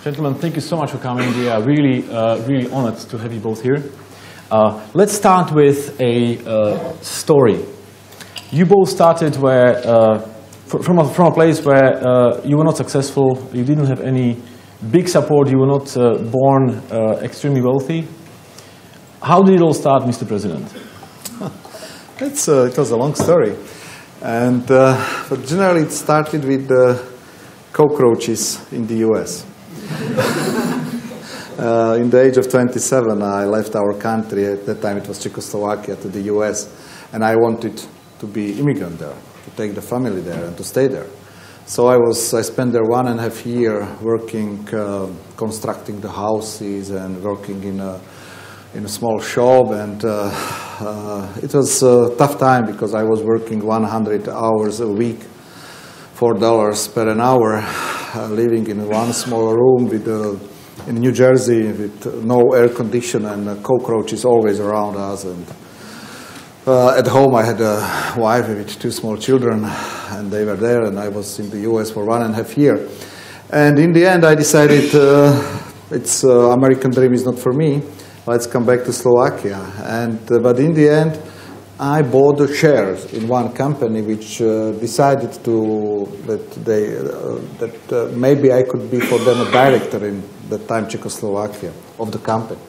Gentlemen, thank you so much for coming. We are really, really honored to have you both here. Let's start with a story. You both started from a place where you were not successful, you didn't have any big support, you were not born extremely wealthy. How did it all start, Mr. President? It was a long story. And but generally it started with cockroaches in the US. In the age of 27, I left our country. At that time it was Czechoslovakia, to the US, and I wanted to be immigrant there, to take the family there and to stay there. So I spent there 1.5 years working, constructing the houses and working in a small shop, and it was a tough time because I was working 100 hours a week, $4 per an hour, living in one small room in New Jersey with no air condition and cockroaches always around us. And at home I had a wife with 2 small children, and they were there, and I was in the US for 1.5 years. And in the end I decided American dream is not for me. Let's come back to Slovakia. But in the end, I bought the shares in one company which decided that maybe I could be for them a director in that time Czechoslovakia of the company.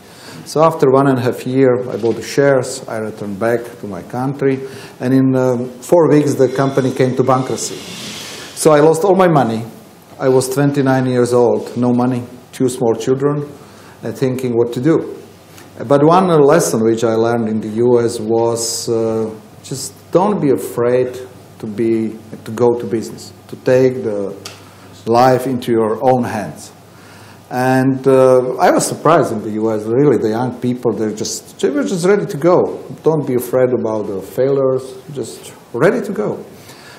So after 1.5 years, I bought the shares. I returned back to my country, and in 4 weeks the company came to bankruptcy. So I lost all my money. I was 29 years old, no money, 2 small children, and thinking what to do. But one lesson which I learned in the US was just don't be afraid to go to business, to take the life into your own hands. And I was surprised in the US, really, the young people, they were just ready to go. Don't be afraid about the failures, just ready to go.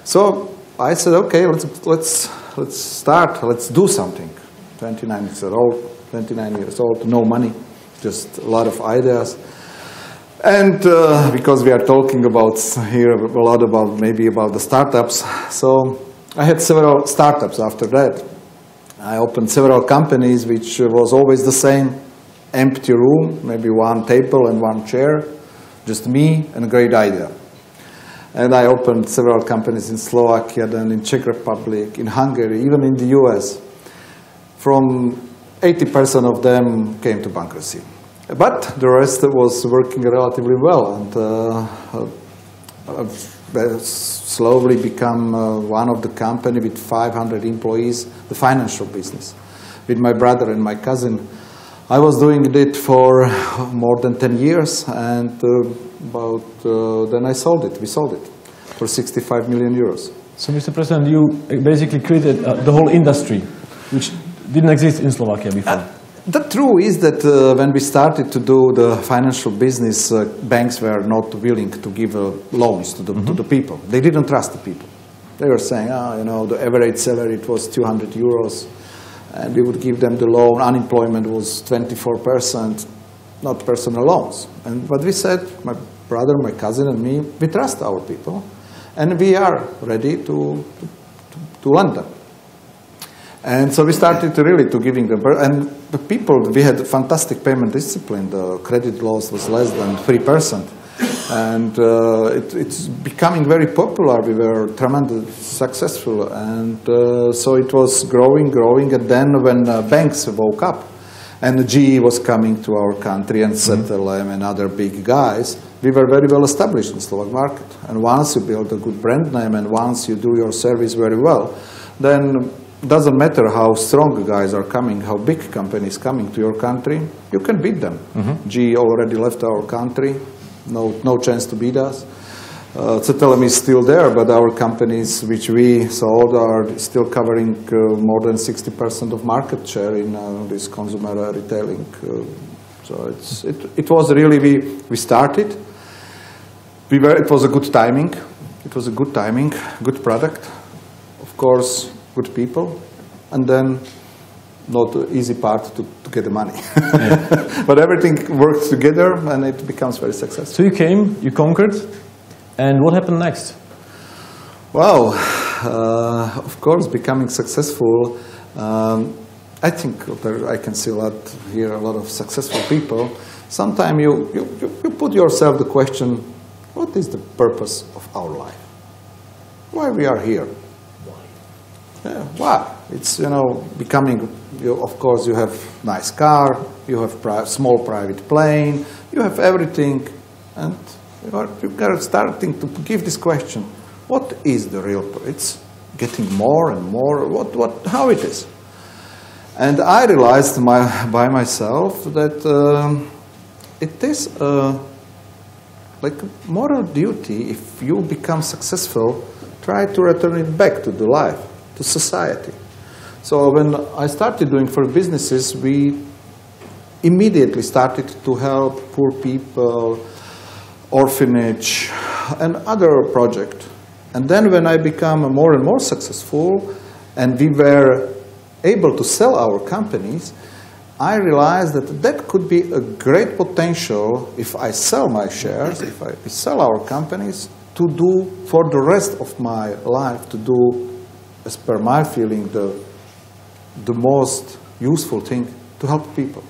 So I said, okay, let's start, let's do something. 29 years old, no money. Just a lot of ideas, and because we are talking about here a lot about the startups, so I had several startups after that. I opened several companies, which was always the same empty room, maybe 1 table and 1 chair, just me and a great idea. And I opened several companies in Slovakia, then in Czech Republic, in Hungary, even in the US. From 80% of them came to bankruptcy. But the rest was working relatively well, and slowly become one of the company with 500 employees, the financial business. With my brother and my cousin, I was doing it for more than 10 years, and then I sold it. We sold it for 65 million euros. So, Mr. President, you basically created the whole industry, which didn't exist in Slovakia before. The truth is that when we started to do the financial business, banks were not willing to give loans to the people. They didn't trust the people. They were saying, the average salary it was 200 euros, and we would give them the loan. Unemployment was 24%, not personal loans. But we said, my brother, my cousin, and me, we trust our people, and we are ready to lend them. And so we started to giving them, and the people, we had fantastic payment discipline. The credit loss was less than 3%, and it's becoming very popular. We were tremendously successful, and so it was growing, and then when banks woke up, and GE was coming to our country, and ZLM and other big guys, we were very well established in the Slovak market. And once you build a good brand name, and once you do your service very well, then doesn't matter how strong guys are coming, how big companies coming to your country, you can beat them. GE already left our country, no chance to beat us. ZLM is still there, but our companies which we sold are still covering more than 60% of market share in this consumer retailing. So it was really, we started. It was a good timing. It was a good timing, good product. Of course, good people, and then not the easy part to get the money. Yeah. But everything works together, and it becomes very successful. So you came, you conquered, and what happened next? Well, of course, becoming successful, I think I can see a lot of successful people. Sometimes you put yourself the question, what is the purpose of our life? Why we are here? Yeah, why? It's, becoming, of course, you have nice car, you have small private plane, you have everything, and you are starting to give this question, what is the real purpose? It's getting more and more, how it is? And I realized by myself that it is like a moral duty, if you become successful, try to return it back to the life, to society. So when I started doing for businesses, we immediately started to help poor people, orphanage, and other projects. And then when I became more and more successful, and we were able to sell our companies, I realized that could be a great potential if I sell my shares, if I sell our companies, to do for the rest of my life, to do, as per my feeling, the most useful thing, to help people.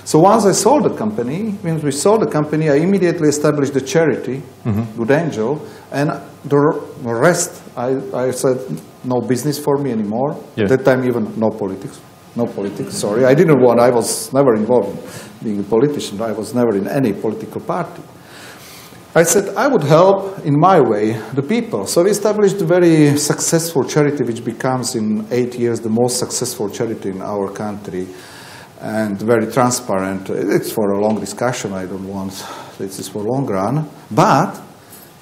So once I sold the company, when we sold the company, I immediately established a charity, Good Angel, and the rest, I said, no business for me anymore. Yeah. That time even no politics. No politics, sorry. I didn't want, I was never involved in being a politician. I was never in any political party. I said I would help in my way the people. So we established a very successful charity which becomes in 8 years the most successful charity in our country, and very transparent. It's for a long discussion, I don't want, this is for long run. But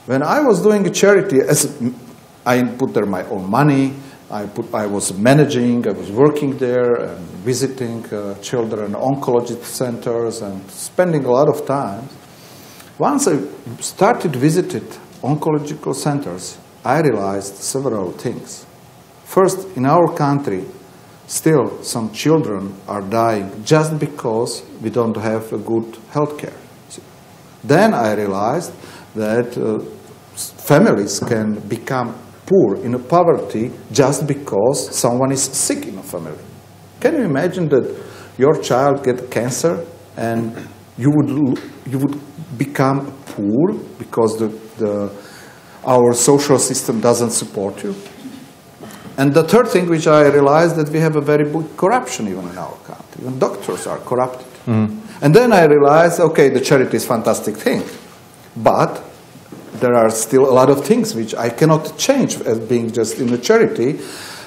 when I was doing a charity, I put there my own money, I was managing, I was working there and visiting children oncology centers and spending a lot of time. Once I started visiting oncological centers, I realized several things. First, in our country, still some children are dying just because we don't have a good health care. Then I realized that families can become poor in a poverty just because someone is sick in a family. Can you imagine that your child gets cancer and you would become poor because our social system doesn't support you? And the third thing which I realized, that we have a very big corruption even in our country. Even doctors are corrupted. And then I realized, okay, the charity is a fantastic thing, but there are still a lot of things which I cannot change as being just in a charity.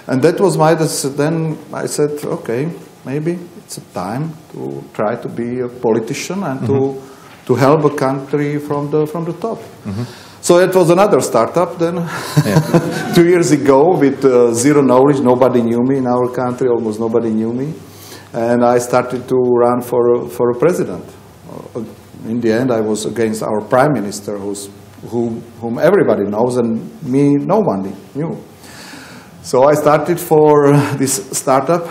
And that was my decision. Then I said, okay, maybe it's a time to try to be a politician and to help a country from the top. So it was another startup then, 2 years ago, with zero knowledge. Nobody knew me in our country, almost nobody knew me. And I started to run for a president. In the end, I was against our prime minister, whom everybody knows, and me, no one knew. So I started for this startup,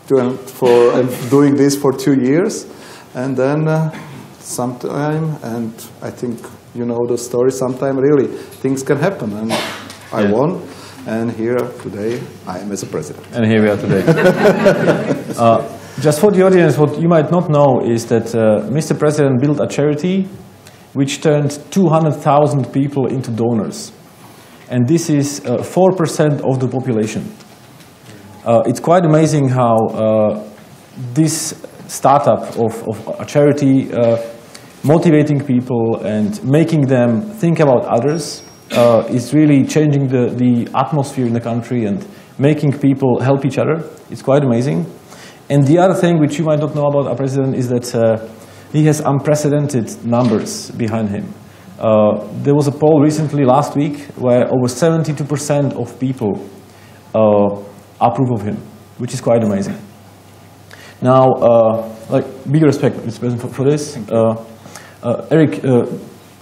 doing this for 2 years, and then sometime, and I think you know the story, sometime really things can happen, and I won, and here today I am as a president. And here we are today. Just for the audience, what you might not know is that Mr. President built a charity which turned 200,000 people into donors. And this is 4% of the population. It's quite amazing how this startup of a charity motivating people and making them think about others is really changing the atmosphere in the country and making people help each other. It's quite amazing. And the other thing which you might not know about our president is that he has unprecedented numbers behind him. There was a poll recently, last week, where over 72% of people approve of him, which is quite amazing. Now, big respect, Mr. President, for this. Eric,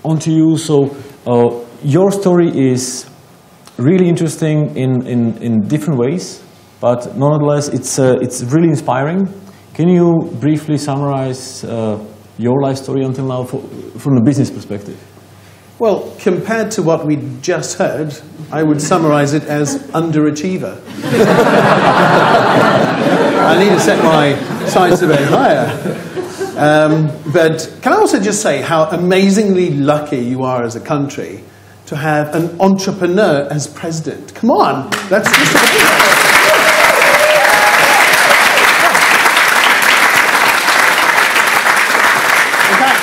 on to you. So, your story is really interesting in different ways, but nonetheless, it's really inspiring. Can you briefly summarize your life story until now from the business perspective? Well, compared to what we just heard, I would summarize it as underachiever. I need to set my sights a bit higher. But can I also just say how amazingly lucky you are as a country to have an entrepreneur as president? Come on, that's just amazing. In fact,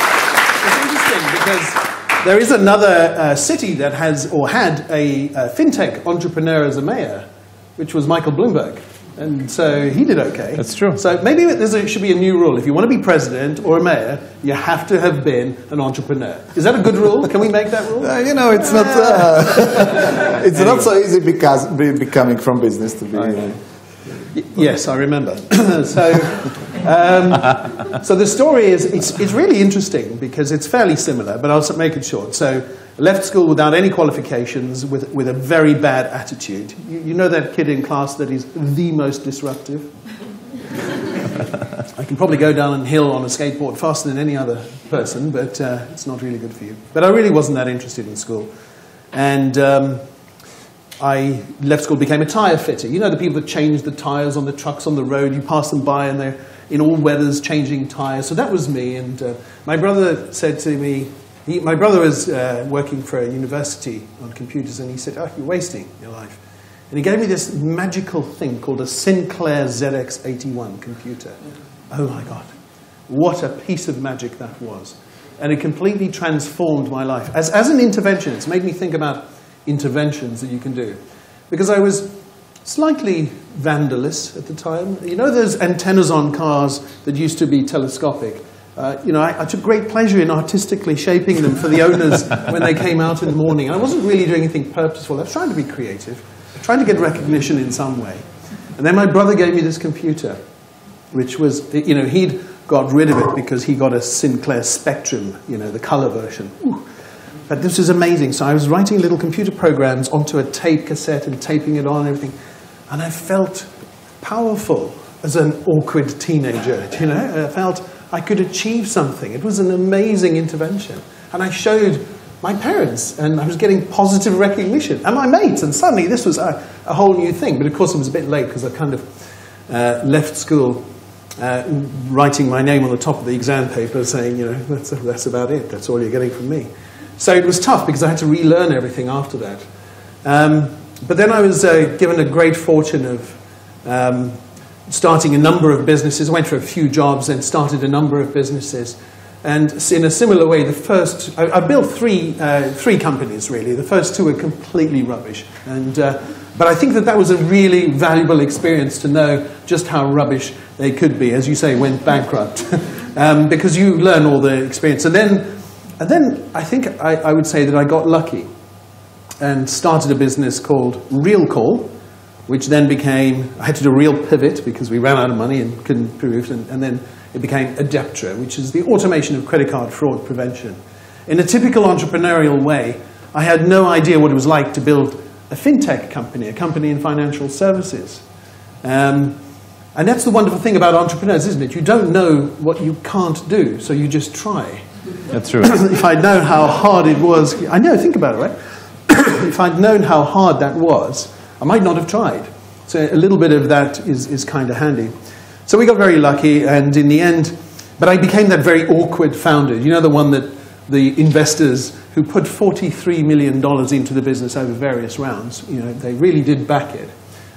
it's interesting because there is another city that has or had a fintech entrepreneur as a mayor, which was Michael Bloomberg. And so he did okay. That's true. So maybe there should be a new rule. If you want to be president or a mayor, you have to have been an entrepreneur. Is that a good rule? Can we make that rule? You know, it's not. It's not so easy because becoming from business to be. Yes, I remember. So the story is it's really interesting because it's fairly similar, but I'll make it short. So left school without any qualifications, with a very bad attitude. You know that kid in class that is the most disruptive? I can probably go down a hill on a skateboard faster than any other person, but it's not really good for you. But I really wasn't that interested in school. And I left school, became a tyre fitter. You know the people that change the tyres on the trucks on the road, you pass them by and they're in all weathers changing tyres. So that was me. And my brother said to me, my brother was working for a university on computers, and he said, "Oh, you're wasting your life." And he gave me this magical thing called a Sinclair ZX81 computer. Oh my God, what a piece of magic that was. And it completely transformed my life. As an intervention, it's made me think about interventions that you can do. Because I was slightly vandalous at the time. You know those antennas on cars that used to be telescopic? I took great pleasure in artistically shaping them for the owners when they came out in the morning. And I wasn't really doing anything purposeful. I was trying to be creative, trying to get recognition in some way. And then my brother gave me this computer, which was, he'd got rid of it because he got a Sinclair Spectrum, the color version. Ooh. But this was amazing. So I was writing little computer programs onto a tape cassette and taping it on and everything. And I felt powerful as an awkward teenager, I felt I could achieve something. It was an amazing intervention. And I showed my parents, and I was getting positive recognition. And my mates, and suddenly this was a whole new thing. But of course it was a bit late because I kind of left school writing my name on the top of the exam paper saying, that's about it. That's all you're getting from me. So it was tough because I had to relearn everything after that. But then I was given a great fortune of starting a number of businesses. I went for a few jobs and started a number of businesses. And in a similar way, I built three companies, really. The first two were completely rubbish. But I think that was a really valuable experience to know just how rubbish they could be, as you say, went bankrupt. Because you learn all the experience. And then I think I would say that I got lucky and started a business called Real Call, which then became, I had to do a real pivot because we ran out of money and couldn't prove, and then it became Adeptra, which is the automation of credit card fraud prevention. In a typical entrepreneurial way, I had no idea what it was like to build a fintech company, a company in financial services. And that's the wonderful thing about entrepreneurs, isn't it? You don't know what you can't do, so you just try. That's true. If I'd known how hard it was, I know, think about it, right? If I'd known how hard that was, I might not have tried. So a little bit of that is kind of handy. So we got very lucky, and in the end, but I became that very awkward founder. You know, the one that the investors who put $43 million into the business over various rounds, they really did back it.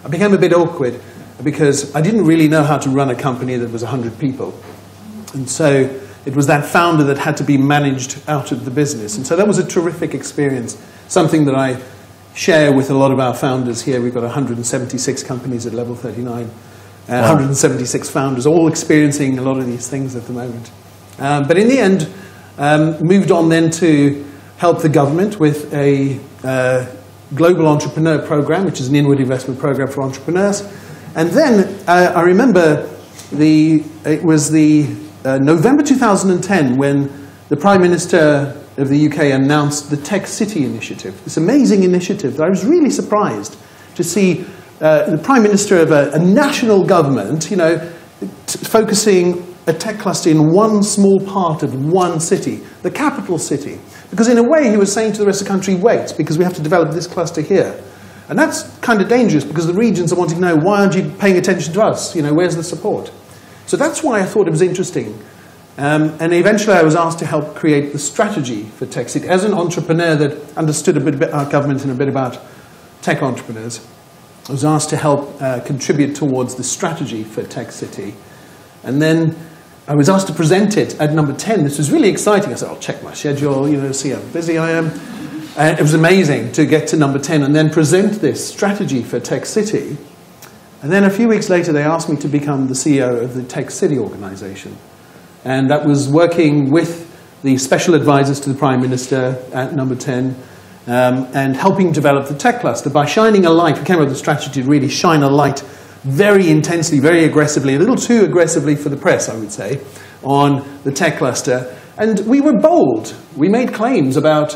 I became a bit awkward because I didn't really know how to run a company that was 100 people. And so it was that founder that had to be managed out of the business. And so that was a terrific experience, something that I share with a lot of our founders here. We've got 176 companies at level 39, 176 founders, all experiencing a lot of these things at the moment. But in the end, moved on then to help the government with a global entrepreneur program, which is an inward investment program for entrepreneurs. And then I remember it was November 2010 when the Prime Minister of the UK announced the Tech City Initiative, this amazing initiative that I was really surprised to see the Prime Minister of a national government, focusing a tech cluster in one small part of one city, the capital city. Because in a way, he was saying to the rest of the country, wait, because we have to develop this cluster here. And that's kind of dangerous because the regions are wanting to know, why aren't you paying attention to us? You know, where's the support? So that's why I thought it was interesting. And eventually I was asked to help create the strategy for Tech City. As an entrepreneur that understood a bit about government and a bit about tech entrepreneurs, I was asked to help contribute towards the strategy for Tech City. And then I was asked to present it at number 10. This was really exciting. I said, I'll check my schedule, you know, see how busy I am. And it was amazing to get to number 10 and then present this strategy for Tech City. And then a few weeks later, they asked me to become the CEO of the Tech City organization. And that was working with the special advisors to the Prime Minister at number 10 and helping develop the tech cluster by shining a light. We came up with a strategy to really shine a light very intensely, very aggressively, a little too aggressively for the press, I would say, on the tech cluster. And we were bold. We made claims about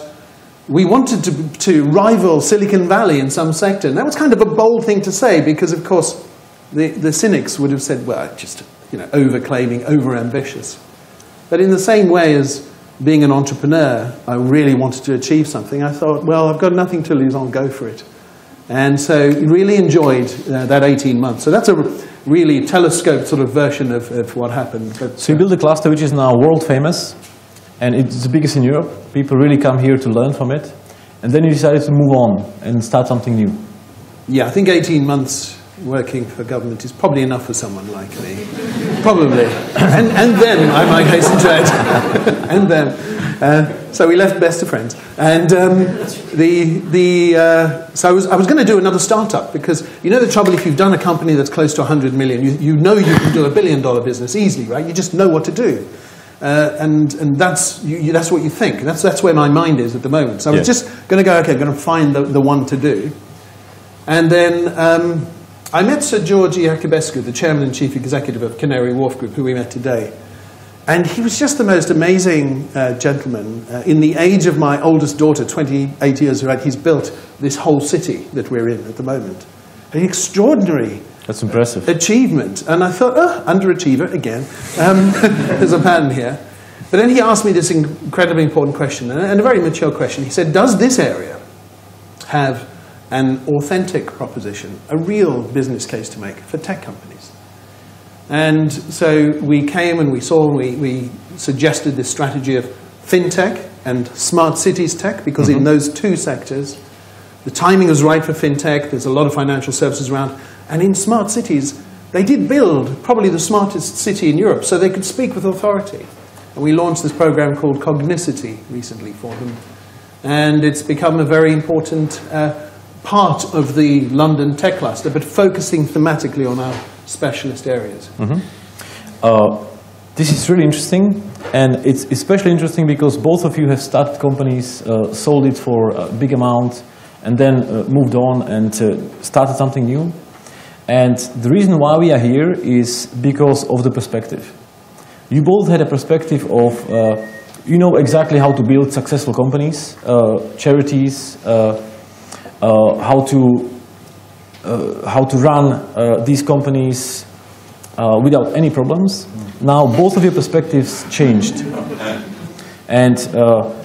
we wanted to rival Silicon Valley in some sector. And that was kind of a bold thing to say because, of course, the cynics would have said, well, just, you know, over-claiming, over-ambitious. But in the same way as being an entrepreneur, I really wanted to achieve something. I thought, well, I've got nothing to lose, I'll go for it. And so really enjoyed that 18 months. So that's a really telescoped sort of version of what happened. But, so you built a cluster which is now world famous, and it's the biggest in Europe. People really come here to learn from it. And then you decided to move on and start something new. Yeah, I think 18 months working for government is probably enough for someone like me. Probably. And them, I might hasten to add. And them. So we left best of friends. And so I was going to do another startup because, you know the trouble if you've done a company that's close to 100 million, you know you can do a $1 billion business easily, right? You just know what to do. And that's what you think. That's where my mind is at the moment. So I was just going to go, okay, I'm going to find the one to do. And then I met Sir George Iacobescu, the chairman and chief executive of Canary Wharf Group, who we met today. And he was just the most amazing gentleman. In the age of my oldest daughter, 28 years of age, he's built this whole city that we're in at the moment. An extraordinary That's impressive. achievement. And I thought, underachiever again. There's a pattern here. But then he asked me this incredibly important question, and a very mature question. He said, does this area have an authentic proposition, a real business case to make for tech companies? And so we came and we suggested this strategy of fintech and smart cities tech, because in those two sectors, the timing was right for fintech. There's a lot of financial services around. And in smart cities, they did build probably the smartest city in Europe, so they could speak with authority. And we launched this program called Cognicity recently for them. And it's become a very important part of the London tech cluster, but focusing thematically on our specialist areas. This is really interesting, and it's especially interesting because both of you have started companies, sold it for a big amount, and then moved on and started something new. And the reason why we are here is because of the perspective. You both had a perspective of, you know exactly how to build successful companies, charities, how to run these companies without any problems. Now both of your perspectives changed. And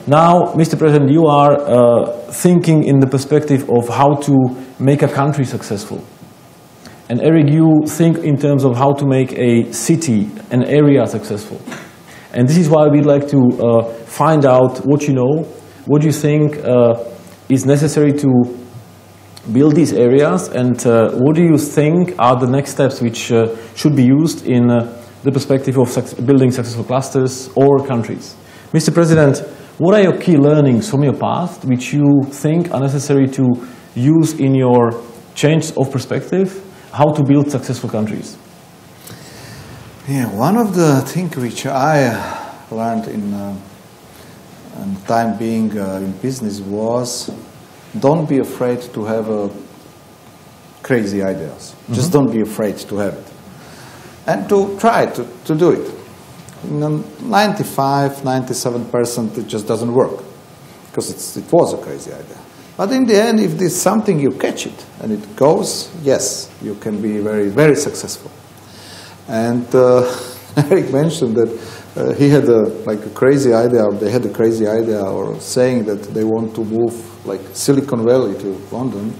now, Mr. President, you are thinking in the perspective of how to make a country successful. And Eric, you think in terms of how to make a city, an area successful. And this is why we'd like to find out what you know, what you think is necessary to build these areas, and what do you think are the next steps which should be used in the perspective of building successful clusters or countries. Mr. President, what are your key learnings from your past which you think are necessary to use in your change of perspective, how to build successful countries? Yeah, one of the things which I learned in time being in business was don't be afraid to have crazy ideas. Just don't be afraid to have it. And to try to do it. 95, 97% it just doesn't work. Because it was a crazy idea. But in the end, if there's something, you catch it and it goes, yes, you can be very, very successful. And Eric mentioned that he had a crazy idea, or they had a crazy idea, or saying that they want to move like Silicon Valley to London.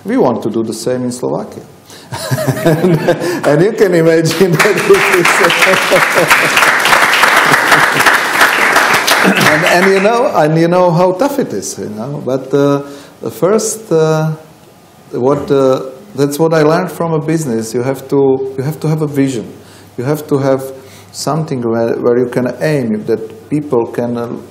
We want to do the same in Slovakia. and you can imagine that and you know how tough it is, you know. But first, that's what I learned from a business. You have to have a vision. You have to have something where you can aim, that people can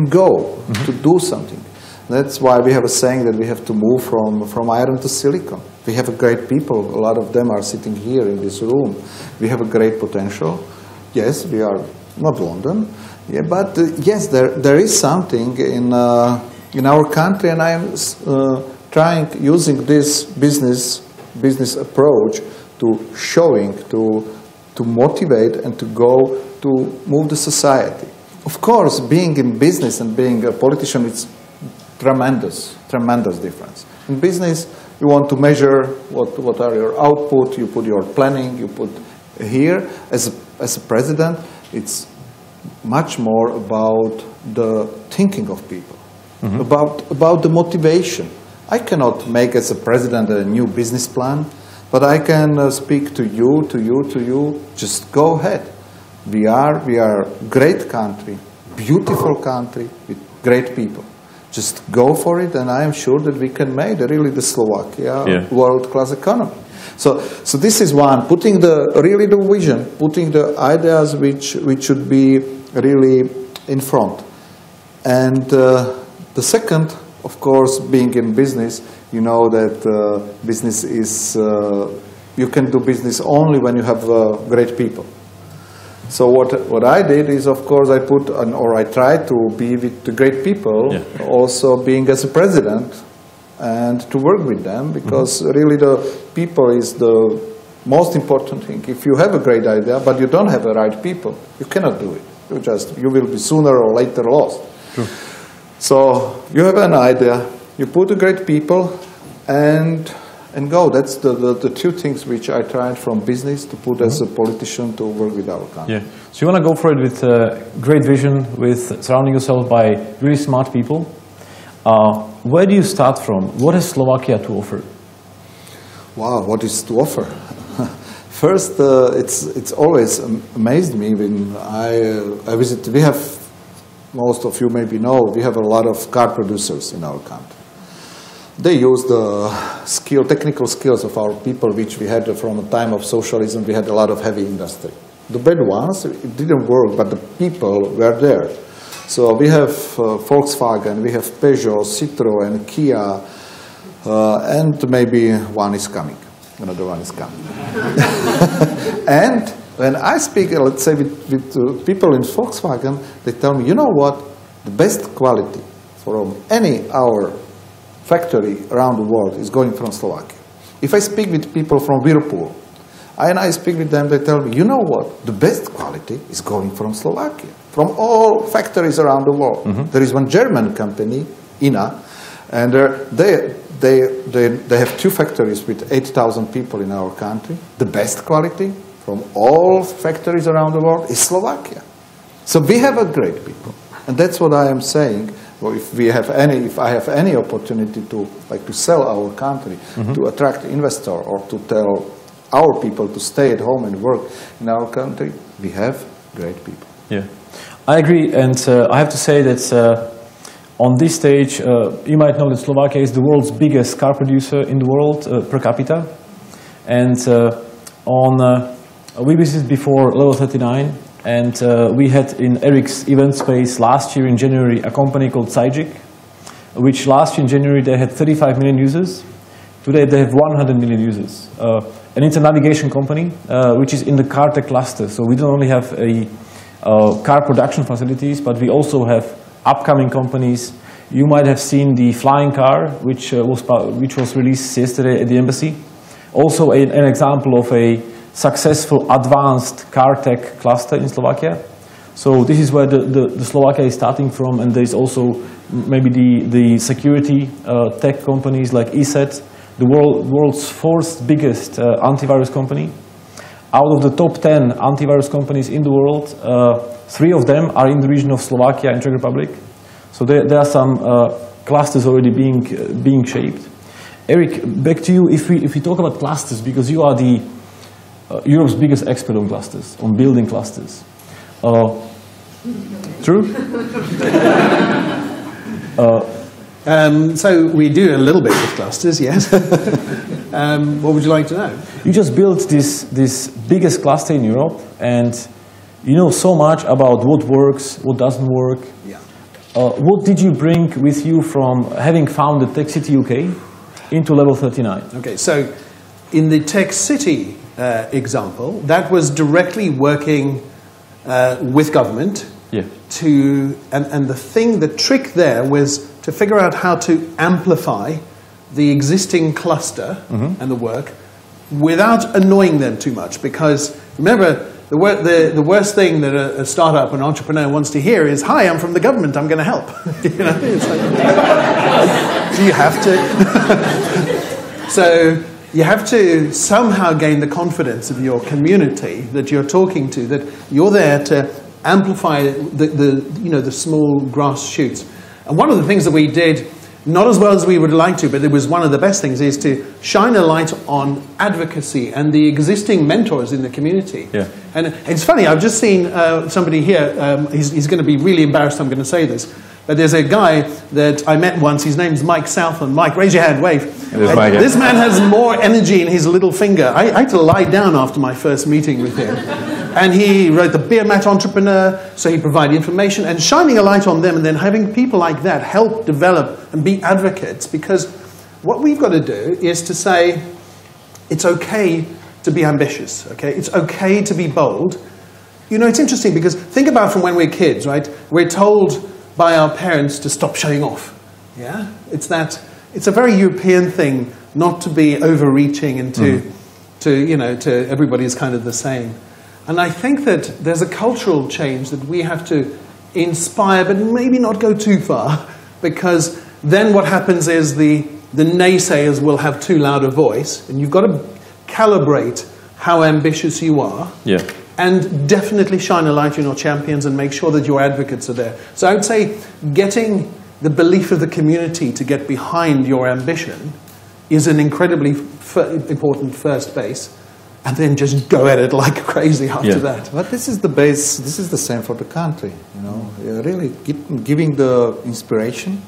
go to do something. That's why we have a saying that we have to move from iron to silicon. We have a great people. A lot of them are sitting here in this room. We have a great potential. Yes, we are not London. Yeah, but yes, there is something in our country, and I am trying, using this business approach, to showing, to motivate, and to go to move the society. Of course, being in business and being a politician, it's tremendous difference. In business, you want to measure what are your output. You put your planning. You put here as a president. It's much more about the thinking of people, about the motivation. I cannot make as a president a new business plan, but I can speak to you. Just go ahead. We are a great country, beautiful country with great people. Just go for it, and I am sure that we can make really the Slovakia world-class economy. So this is one, putting the vision, putting the ideas which should be really in front. And the second, of course, being in business, you know that business is, you can do business only when you have great people. So what I did is, of course, I tried to be with the great people, also being as a president, and to work with them, because really the people is the most important thing. If you have a great idea, but you don't have the right people, you cannot do it. You will be sooner or later lost. True. So you have an idea, you put the great people, and go. That's the two things which I tried from business to put as a politician to work with our country. Yeah. So you want to go for it with great vision, with surrounding yourself by really smart people. Where do you start from? What has Slovakia to offer? Wow, what is to offer? First, it's always amazed me when I visit. We have, most of you maybe know, we have a lot of car producers in our country. They use the technical skills of our people, which we had from the time of socialism. We had a lot of heavy industry. The bad ones, it didn't work, but the people were there. So we have Volkswagen, we have Peugeot, Citroën, Kia, and maybe one is coming. Another one is coming. And when I speak, let's say, with people in Volkswagen, they tell me, you know what, the best quality from any our factory around the world is going from Slovakia. If I speak with people from Whirlpool, and I speak with them, they tell me, you know what, the best quality is going from Slovakia, from all factories around the world. There is one German company, INA, and they have two factories with 8,000 people in our country. The best quality from all factories around the world is Slovakia. So we have a great people, and that's what I am saying. Well, if I have any opportunity to sell our country, to attract investor, or to tell our people to stay at home and work in our country, we have great people. Yeah, I agree, and I have to say that on this stage, you might know that Slovakia is the world's biggest car producer in the world per capita, and we visited before level 39. And we had in Eric's event space last year in January a company called Sajik, which last year in January they had 35 million users. Today they have 100 million users. And it's a navigation company which is in the car tech cluster. So we don't only have car production facilities, but we also have upcoming companies. You might have seen the flying car, which was released yesterday at the embassy. Also an example of a successful advanced car tech cluster in Slovakia. So this is where the Slovakia is starting from, and there is also maybe the security tech companies like ESET, the world's fourth biggest antivirus company. out of the top 10 antivirus companies in the world, 3 of them are in the region of Slovakia and Czech Republic. So there are some clusters already being shaped. Eric, back to you. If we talk about clusters, because you are the Europe's biggest expert on clusters, on building clusters. True? So we do a little bit with clusters, yes. What would you like to know? You just built this biggest cluster in Europe, and you know so much about what works, what doesn't work. Yeah. What did you bring with you from having founded Tech City UK into Level 39? Okay, so in the Tech City example, that was directly working with government. Yeah. And the trick there was to figure out how to amplify the existing cluster and the work without annoying them too much. Because remember, the worst thing that a startup, an entrepreneur wants to hear is, "Hi, I'm from the government, I'm going to help." You know, it's like, do you have to? So you have to somehow gain the confidence of your community that you're talking to, that you're there to amplify the small grass shoots. And one of the things that we did, not as well as we would like to, but it was one of the best things, is to shine a light on advocacy and the existing mentors in the community. Yeah. And it's funny, I've just seen somebody here, he's going to be really embarrassed I'm going to say this, but there's a guy that I met once, his name's Mike Southland. Mike, raise your hand, wave. Mike, yeah. This man has more energy in his little finger. I had to lie down after my first meeting with him. And he wrote the Beer Mat Entrepreneur, so he provided information and shining a light on them, and then having people like that help develop and be advocates, because what we've got to do is to say it's okay to be ambitious, okay? It's okay to be bold. You know, it's interesting because think about from when we're kids, right? We're told by our parents to stop showing off, yeah? It's a very European thing not to be overreaching and to everybody's kind of the same. And I think that there's a cultural change that we have to inspire, but maybe not go too far, because then what happens is the naysayers will have too loud a voice, and you've got to calibrate how ambitious you are, Yeah. and definitely shine a light on your champions and make sure that your advocates are there. So I would say getting the belief of the community to get behind your ambition is an incredibly important first base. And then just go at it like crazy after that. But this is the base, this is the same for the country, you know. Really giving the inspiration,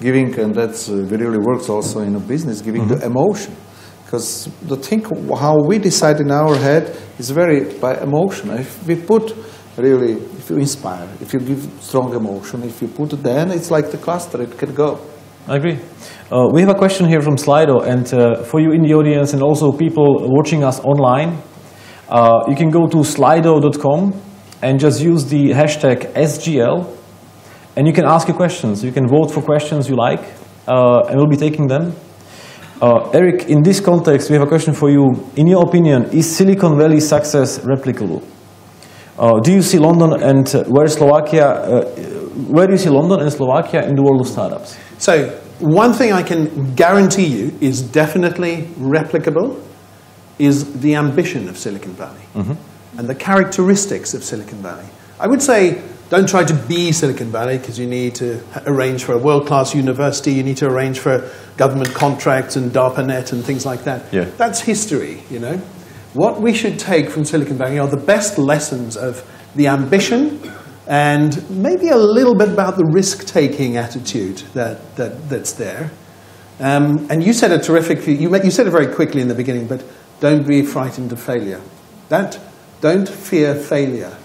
and that's really works also in a business, giving the emotion. Because the thing, how we decide in our head is very by emotion. If we put really, if you inspire, if you give strong emotion, if you put it then, it's like the cluster, it can go. I agree. We have a question here from Slido, and for you in the audience and also people watching us online, you can go to slido.com and just use the hashtag SGL, and you can ask your questions. You can vote for questions you like, and we'll be taking them. Eric, in this context, we have a question for you. In your opinion, is Silicon Valley's success replicable? Do you see London and where do you see London and Slovakia in the world of startups? So one thing I can guarantee you is definitely replicable is the ambition of Silicon Valley and the characteristics of Silicon Valley. I would say don't try to be Silicon Valley, because you need to arrange for a world-class university, you need to arrange for government contracts and DARPANET and things like that. Yeah. That's history, you know. What we should take from Silicon Valley are the best lessons of the ambition and maybe a little bit about the risk-taking attitude that's there. And you said a terrific, you said it very quickly in the beginning, but don't be frightened of failure. That don't fear failure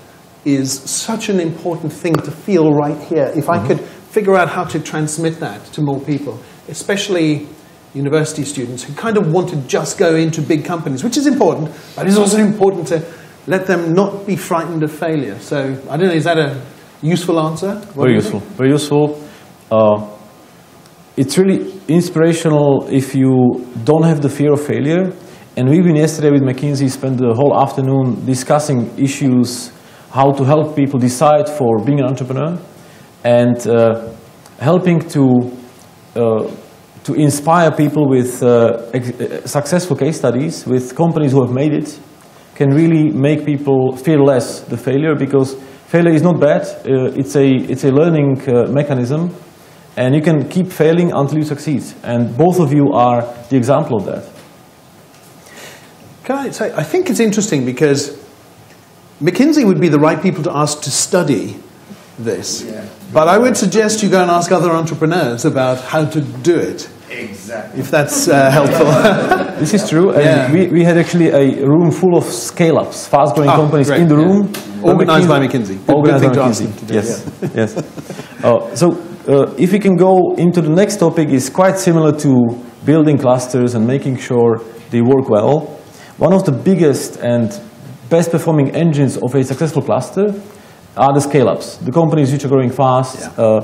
is such an important thing to feel right here. If I could figure out how to transmit that to more people, especially university students who kind of want to just go into big companies, which is important, but it's also important to let them not be frightened of failure. So, I don't know, is that a useful answer? Very useful, very useful. It's really inspirational if you don't have the fear of failure. And we've been yesterday with McKinsey, spent the whole afternoon discussing issues, how to help people decide for being an entrepreneur, and helping to inspire people with successful case studies with companies who have made it, can really make people fear less the failure, because failure is not bad. It's a learning mechanism, and you can keep failing until you succeed. And both of you are the example of that. Can I say, I think it's interesting because McKinsey would be the right people to ask to study this. Yeah. But I would suggest you go and ask other entrepreneurs about how to do it. Exactly. If that's helpful. This is true. Yeah. We had actually a room full of scale-ups, fast-growing companies great, in the room. Organized by McKinsey. Organized Good by thing to ask McKinsey. them to do, Yes, yeah. yes. So if we can go into the next topic, is quite similar to building clusters and making sure they work well. One of the biggest and best performing engines of a successful cluster are the scale-ups, the companies which are growing fast. Yeah.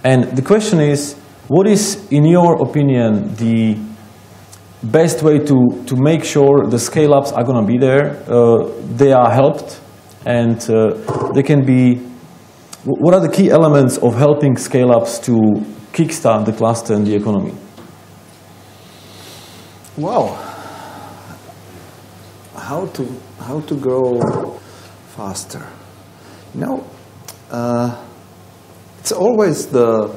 And the question is, what is, in your opinion, the best way to make sure the scale-ups are going to be there, they are helped, and they can be... What are the key elements of helping scale-ups to kickstart the cluster and the economy? Wow. How to grow faster? You know, it's always the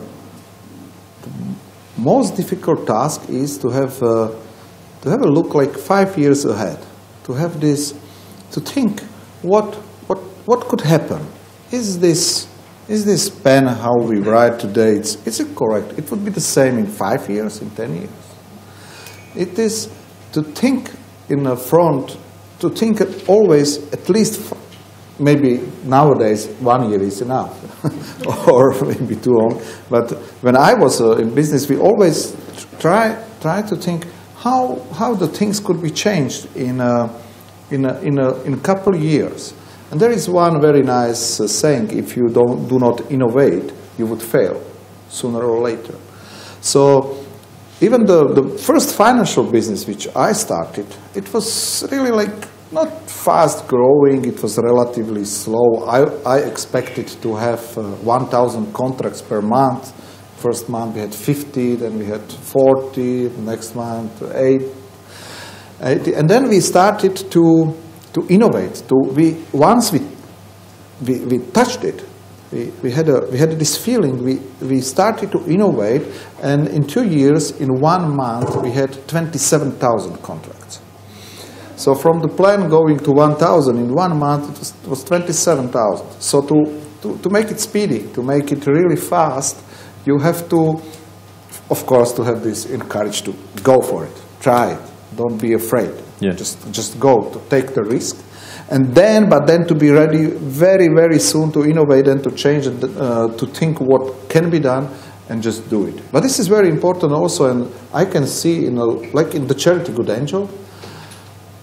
most difficult task is to have a look like 5 years ahead, to have this, to think what could happen. Is this pen how we write today? Is it correct? It would be the same in 5 years, in 10 years. It is to think in the front, to think always at least. Maybe nowadays 1 year is enough, or maybe too long. But when I was in business, we always try to think how the things could be changed in a couple of years. And there is one very nice saying: if you do not innovate, you would fail sooner or later. So even the first financial business which I started, it was really like not fast growing, it was relatively slow. I expected to have 1,000 contracts per month. First month we had 50, then we had 40, next month 80. And then we started to innovate. Once we touched it, we had this feeling, we started to innovate, and in 2 years, in 1 month, we had 27,000 contracts. So from the plan going to 1,000 in 1 month, it was 27,000. So to make it speedy, to make it really fast, you have to, of course, to have this encourage to go for it, try it, don't be afraid. Yeah. Just go, to take the risk. And then, but then to be ready very, very soon to innovate and to change it, to think what can be done and just do it. But this is very important also, and I can see like in the charity Good Angel,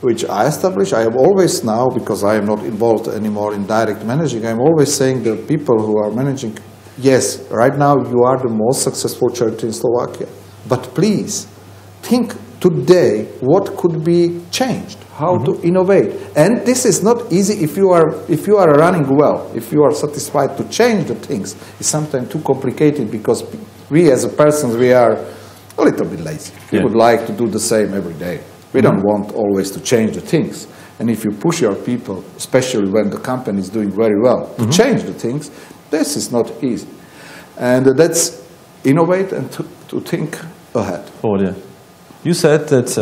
which I established, I am always now, because I am not involved anymore in direct managing, I'm always saying the people who are managing, yes, right now you are the most successful charity in Slovakia, but please think today what could be changed, how to innovate. And this is not easy if you are running well, if you are satisfied to change the things. It's sometimes too complicated because we as a person, we are a little bit lazy. We would like to do the same every day. We don't want always to change the things. And if you push your people, especially when the company is doing very well, to change the things, this is not easy. And that's innovate and to think ahead. Oh, yeah. You said that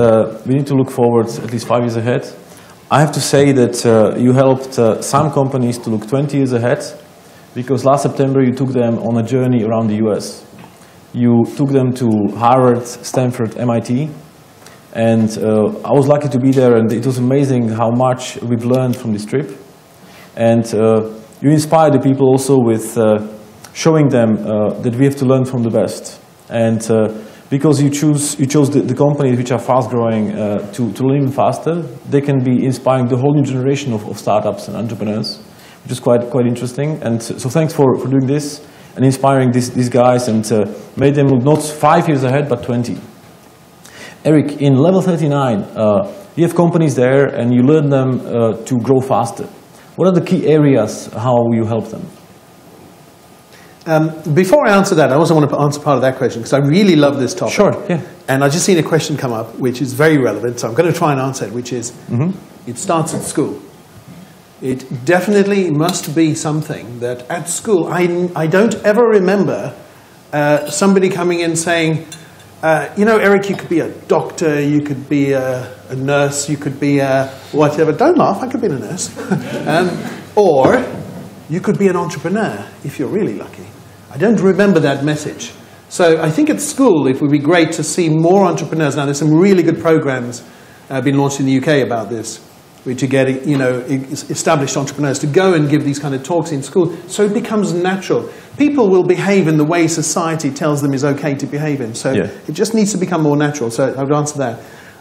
we need to look forward at least 5 years ahead. I have to say that you helped some companies to look 20 years ahead, because last September you took them on a journey around the US. You took them to Harvard, Stanford, MIT, and I was lucky to be there, and it was amazing how much we've learned from this trip. And you inspired the people also with showing them that we have to learn from the best. And because you chose the companies which are fast growing to learn even faster, they can be inspiring the whole new generation of startups and entrepreneurs, which is quite interesting. And so thanks for doing this and inspiring these guys, and made them look not 5 years ahead but 20. Eric, in level 39, you have companies there and you learn them to grow faster. What are the key areas how you help them? Before I answer that, I also want to answer part of that question, because I really love this topic. Sure, yeah. And I just seen a question come up which is very relevant, so I'm going to try and answer it, which is, it starts at school. It definitely must be something that at school, I don't ever remember somebody coming in saying, you know, Eric, you could be a doctor, you could be a nurse, you could be a whatever. Don't laugh, I could be a nurse. Or you could be an entrepreneur if you're really lucky. I don't remember that message. So I think at school it would be great to see more entrepreneurs. Now there's some really good programs been launched in the UK about this, which are getting, you know, established entrepreneurs to go and give these kind of talks in school, so it becomes natural. People will behave in the way society tells them is okay to behave in, so it just needs to become more natural. So I would answer that.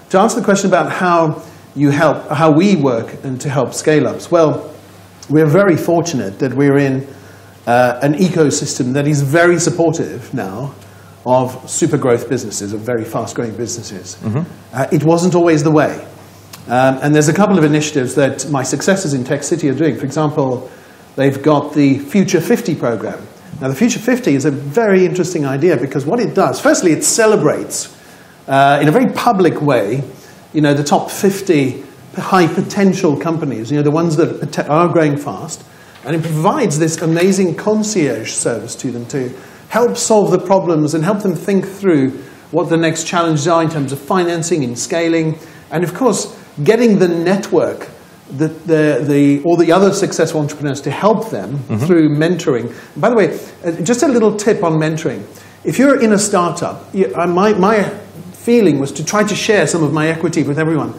To answer the question about how you help, how we work and to help scale-ups, well, we're very fortunate that we're in an ecosystem that is very supportive now of super growth businesses, of very fast-growing businesses. It wasn't always the way. And there's a couple of initiatives that my successors in Tech City are doing. For example, they've got the Future 50 program. Now, the Future 50 is a very interesting idea because what it does, firstly, it celebrates in a very public way, you know, the top 50 high potential companies, you know, the ones that are growing fast, and it provides this amazing concierge service to them to help solve the problems and help them think through what the next challenges are in terms of financing and scaling, and of course, getting the network, all the other successful entrepreneurs to help them through mentoring. By the way, just a little tip on mentoring. If you're in a startup, my feeling was to try to share some of my equity with everyone.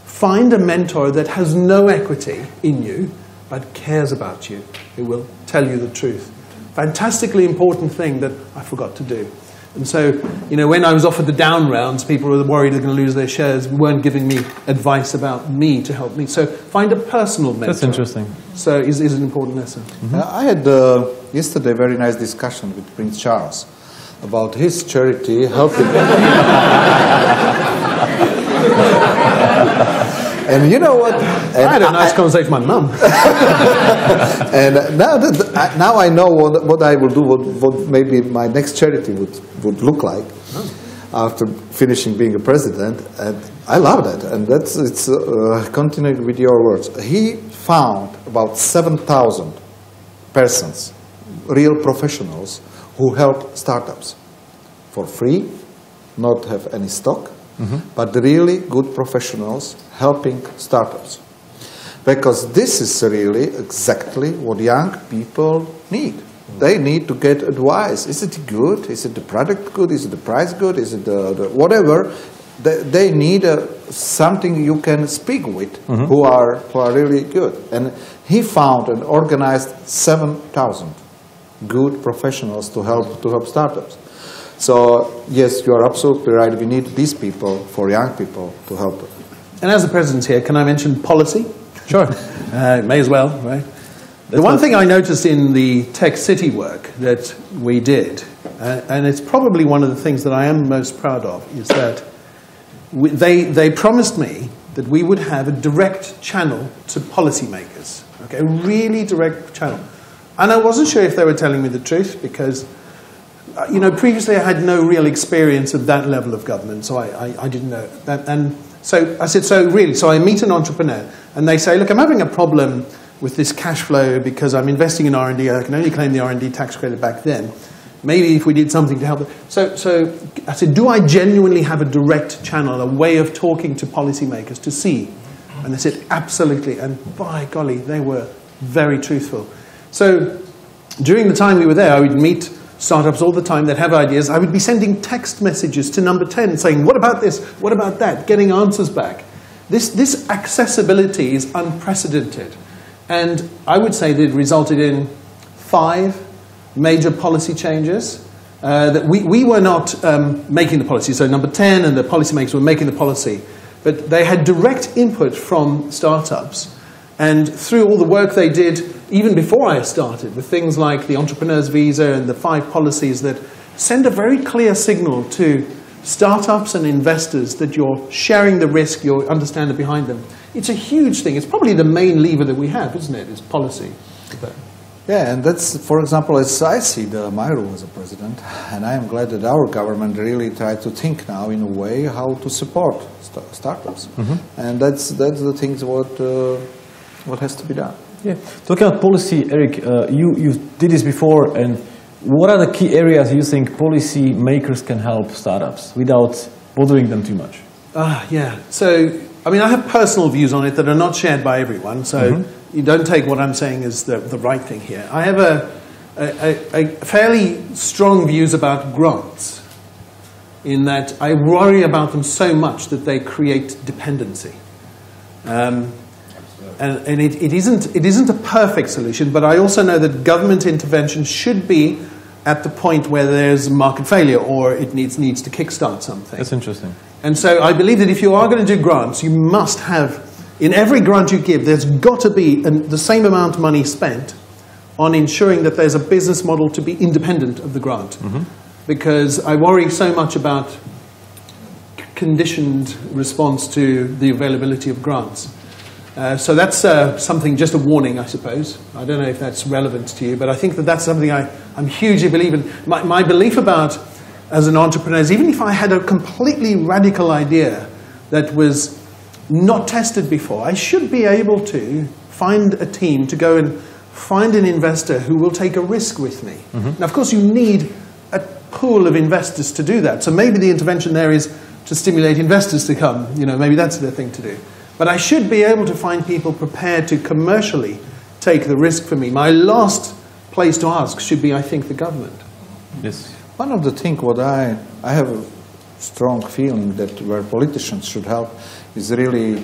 Find a mentor that has no equity in you, but cares about you, who will tell you the truth. Fantastically important thing that I forgot to do. And so, you know, when I was offered the down rounds, people were worried they're going to lose their shares, weren't giving me advice about me to help me. So find a personal mentor. That's interesting. So is an important lesson. I had yesterday a very nice discussion with Prince Charles about his charity helping. And you know what? I had a nice conversation with my mum. And now I know what I will do, what maybe my next charity would look like after finishing being a president. And I love that. And it's continuing with your words. He found about 7,000 persons, real professionals, who help startups for free, not have any stock. But really good professionals helping startups. Because this is really exactly what young people need. They need to get advice. Is it good? Is it the product good? Is it the price good? Is it the whatever? They need something you can speak with who are really good. And he found and organized 7,000 good professionals to help startups. So, yes, you are absolutely right. We need these people, for young people, to help them. And as the president's here, can I mention policy? Sure. May as well, right? The one thing I noticed in the Tech City work that we did, and it's probably one of the things that I am most proud of, is that they promised me that we would have a direct channel to policymakers, okay, a really direct channel. And I wasn't sure if they were telling me the truth because, you know, previously I had no real experience of that level of government, so I didn't know that. And so I said, so I meet an entrepreneur, and they say, look, I'm having a problem with this cash flow because I'm investing in R&D. I can only claim the R&D tax credit back then. Maybe if we did something to help them. So I said, do I genuinely have a direct channel, a way of talking to policymakers to see? And they said, absolutely. And by golly, they were very truthful. So during the time we were there, I would meet startups all the time that have ideas. I would be sending text messages to number 10 saying, what about this? What about that? Getting answers back. This accessibility is unprecedented. And I would say that it resulted in 5 major policy changes. That we were not making the policy. So number 10 and the policymakers were making the policy. But they had direct input from startups. And through all the work they did, even before I started, with things like the entrepreneur's visa and the 5 policies that send a very clear signal to startups and investors that you're sharing the risk, you understand it behind them. It's a huge thing. It's probably the main lever that we have, isn't it? Is policy. Yeah, and that's, for example, as I see my role as a president, and I am glad that our government really tried to think now in a way how to support startups, and that's the things what has to be done. Yeah, talking about policy, Eric, you did this before, and what are the key areas you think policy makers can help startups without bothering them too much? Yeah, so I mean, I have personal views on it that are not shared by everyone, so you don't take what I'm saying as the right thing here. I have a fairly strong views about grants, in that I worry about them so much that they create dependency. And it isn't a perfect solution, but I also know that government intervention should be at the point where there's market failure or it needs to kickstart something. That's interesting. And so I believe that if you are going to do grants, you must have, in every grant you give, there's got to be the same amount of money spent on ensuring that there's a business model to be independent of the grant. Because I worry so much about conditioned response to the availability of grants. So that's something, just a warning, I suppose. I don't know if that's relevant to you, but I think that that's something I'm hugely believe in. My belief about, as an entrepreneur, is even if I had a completely radical idea that was not tested before, I should be able to find a team to go and find an investor who will take a risk with me. Now, of course, you need a pool of investors to do that. So maybe the intervention there is to stimulate investors to come. Maybe that's the thing to do. But I should be able to find people prepared to commercially take the risk for me. My last place to ask should be, I think, the government. Yes. One of the things what I have a strong feeling that where politicians should help is really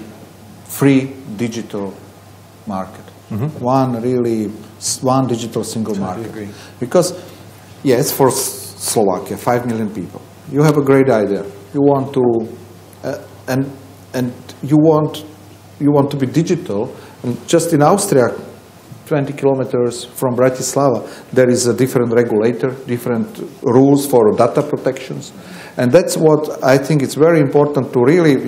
free digital market. One digital single market. Agree. Because, yes, for Slovakia, 5 million people. You have a great idea. You want to, and you want to be digital. And just in Austria, 20 kilometers from Bratislava, there is a different regulator, different rules for data protections. And that's what I think it's very important to really,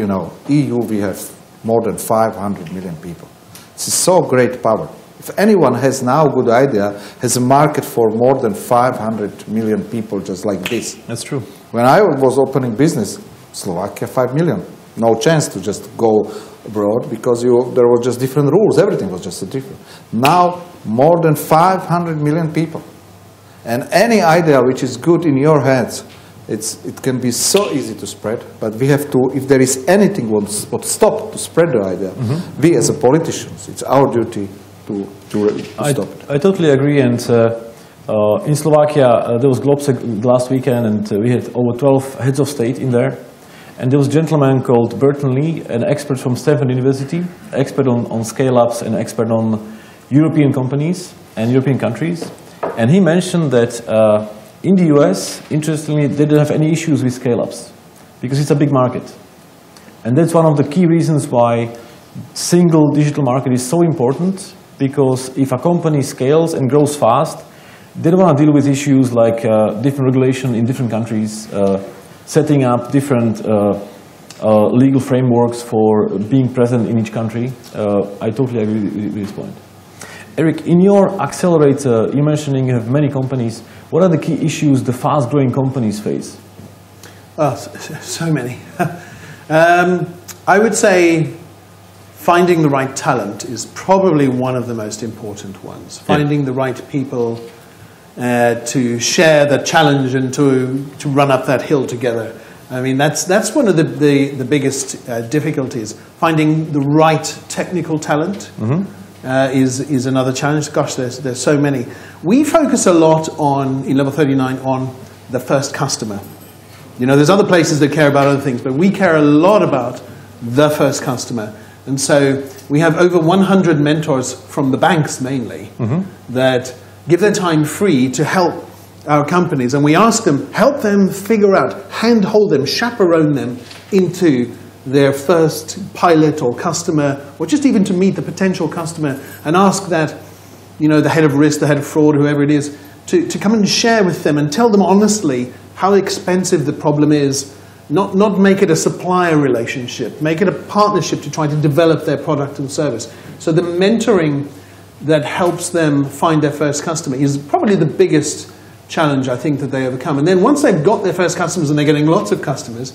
EU, we have more than 500 million people. It's so great power. If anyone has now a good idea, has a market for more than 500 million people just like this. That's true. When I was opening business, Slovakia, 5 million. No chance to just go abroad because there were just different rules. Everything was just different. Now, more than 500 million people. And any idea which is good in your heads, it can be so easy to spread, but we have to, if there is anything what stop to spread the idea, we as a politicians, it's our duty to stop it. I totally agree, and in Slovakia there was Globsec last weekend, and we had over 12 heads of state in there. And there was a gentleman called Burton Lee, an expert from Stanford University, expert on scale-ups and expert on European companies and European countries. And he mentioned that in the US, interestingly, they don't have any issues with scale-ups because it's a big market. And that's one of the key reasons why single digital market is so important, because if a company scales and grows fast, they don't want to deal with issues like different regulation in different countries, setting up different legal frameworks for being present in each country. I totally agree with this point. Eric, in your accelerator, you're mentioning you have many companies. What are the key issues the fast-growing companies face? So many. I would say finding the right talent is probably one of the most important ones. Finding the right people to share the challenge and to run up that hill together. I mean, that's one of the biggest difficulties. Finding the right technical talent is another challenge. Gosh, there's so many. We focus a lot in Level 39 on the first customer. There's other places that care about other things, but we care a lot about the first customer. And so we have over 100 mentors from the banks mainly that give their time free to help our companies, and we ask them, help them figure out, handhold them, chaperone them into their first pilot or customer, or just even to meet the potential customer, and ask that, the head of risk, the head of fraud, whoever it is, to come and share with them and tell them honestly how expensive the problem is. Not make it a supplier relationship, make it a partnership to try to develop their product and service. So the mentoring that helps them find their first customer is probably the biggest challenge I think that they overcome. And then once they've got their first customers and they're getting lots of customers,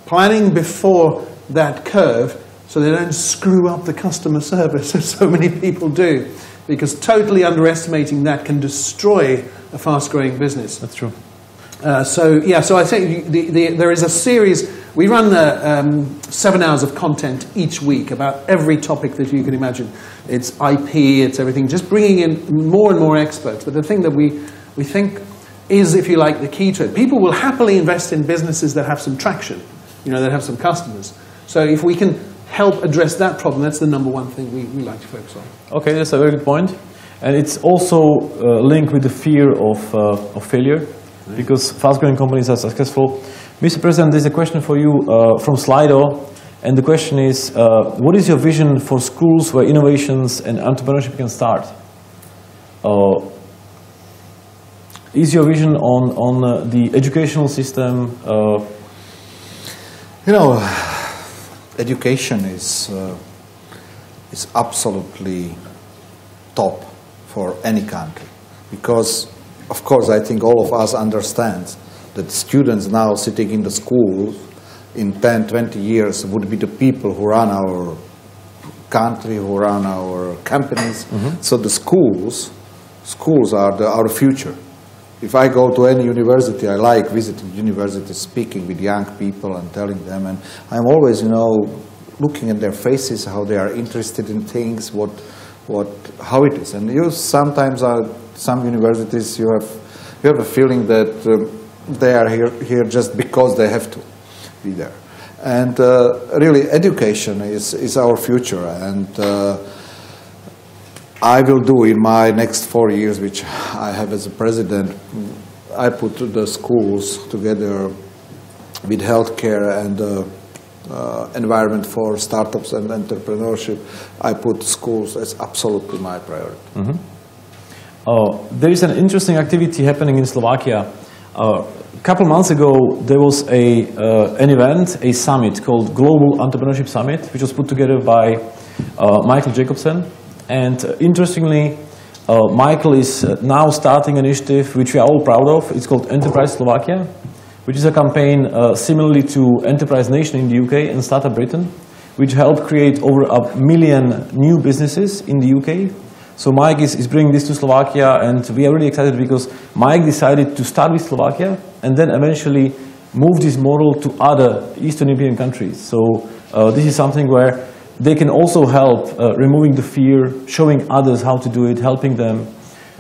planning before that curve so they don't screw up the customer service as so many people do, because totally underestimating that can destroy a fast-growing business. That's true. So I think there is a series. We run 7 hours of content each week about every topic that you can imagine. It's IP, it's everything, just bringing in more and more experts. But the thing that we think is, if you like, the key to it. People will happily invest in businesses that have some traction, that have some customers. So if we can help address that problem, that's the number one thing we like to focus on. Okay, that's a very good point. And it's also linked with the fear of failure, because fast-growing companies are successful. Mr. President, there's a question for you from Slido, and the question is, what is your vision for schools where innovations and entrepreneurship can start? Is your vision on the educational system? Education is absolutely top for any country, because, of course, I think all of us understand that students now sitting in the schools in 10, 20 years would be the people who run our country, who run our companies. So the schools are our future. If I go to any university, I like visiting universities, speaking with young people and telling them, and I'm always, looking at their faces, how they are interested in things, how it is. And you sometimes some universities, you have a feeling that they are here just because they have to be there. And really, education is our future. And I will do in my next 4 years, which I have as a president, I put the schools together with healthcare and environment for startups and entrepreneurship. I put schools as absolutely my priority. There is an interesting activity happening in Slovakia. A couple months ago, there was an event, a summit called Global Entrepreneurship Summit, which was put together by Michael Jacobsen. And interestingly, Michael is now starting an initiative which we are all proud of. It's called Enterprise Slovakia, which is a campaign similarly to Enterprise Nation in the UK and Startup Britain, which helped create over 1 million new businesses in the UK. So Mike is bringing this to Slovakia, and we are really excited because Mike decided to start with Slovakia and then eventually move this model to other Eastern European countries. So this is something where they can also help removing the fear, showing others how to do it, helping them.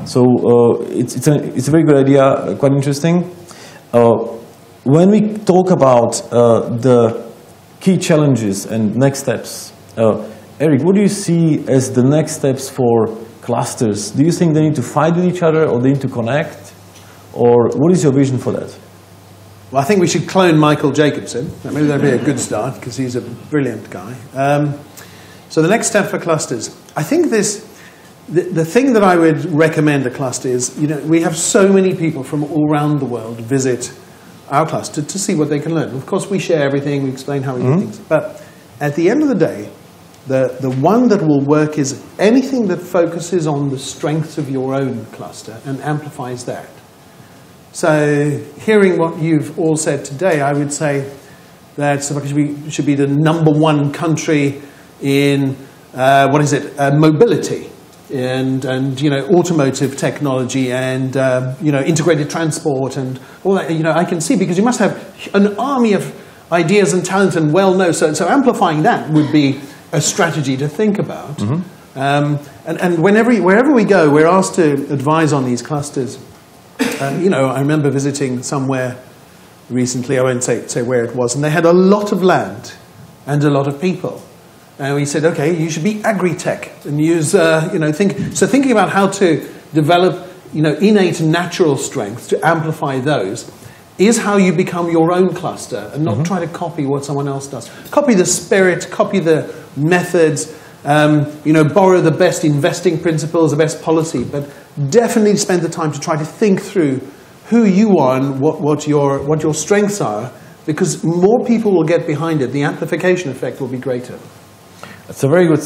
So it's a very good idea, quite interesting. When we talk about the key challenges and next steps, Eric, what do you see as the next steps for clusters? Do you think they need to fight with each other, or they need to connect? Or what is your vision for that? Well, I think we should clone Michael Jacobsen. Maybe that'd be a good start, because he's a brilliant guy. So the next step for clusters, I think the thing that I would recommend a cluster is, we have so many people from all around the world visit our cluster to see what they can learn. Of course, we share everything, we explain how we do things. But at the end of the day, the one that will work is anything that focuses on the strengths of your own cluster and amplifies that. So hearing what you've all said today, I would say that Slovakia should be the #1 country in, mobility and automotive technology and, integrated transport and all that, I can see, because you must have an army of ideas and talent and well-known. So amplifying that would be a strategy to think about. And wherever we go, we're asked to advise on these clusters. I remember visiting somewhere recently, I won't say where it was, and they had a lot of land and a lot of people. And we said, okay, you should be agri-tech and use, thinking about how to develop, innate natural strengths to amplify those is how you become your own cluster and not try to copy what someone else does. Copy the spirit, copy the methods, borrow the best investing principles, the best policy, but definitely spend the time to try to think through who you are and what your strengths are, because more people will get behind it. The amplification effect will be greater. It's a very good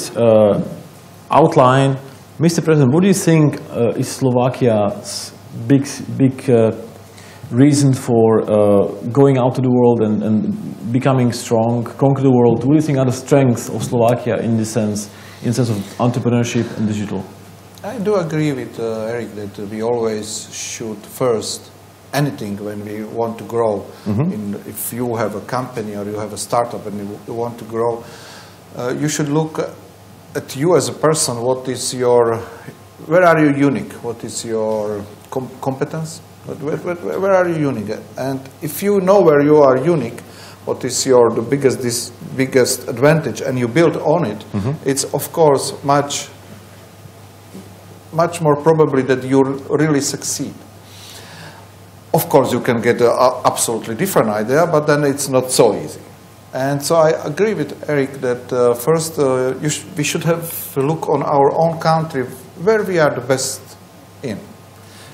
outline. Mr. President, what do you think is Slovakia's big reason for going out to the world and becoming strong, conquer the world? What do you think are the strengths of Slovakia in this sense, of entrepreneurship and digital? I do agree with Eric that we always should first anything when we want to grow. If you have a company or you have a startup and you want to grow, you should look at you as a person. What is your, where are you unique? What is your competence? Where are you unique? And if you know where you are unique, what is your the biggest advantage, and you build on it, it's of course much more probably that you really succeed. Of course, you can get an absolutely different idea, but then it's not so easy. And so I agree with Eric that first we should have a look on our own country where we are the best in.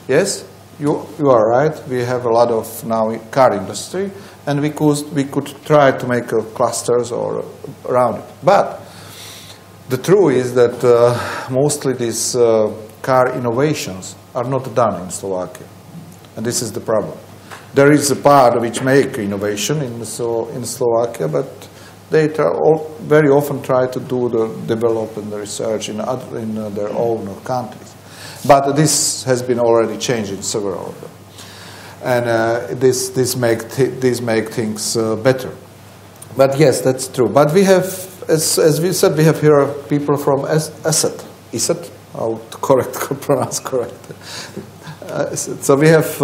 Yes, you are right. We have a lot of now car industry, and we could try to make clusters or around it. But the truth is that mostly these car innovations are not done in Slovakia, and this is the problem. There is a part which make innovation in Slovakia, but they very often try to do the development, the research in their own countries. But this has been already changed in several of them, and this make things better. But yes, that's true. But we have, as we said, we have here people from ESET. How to pronounce correctly. So we have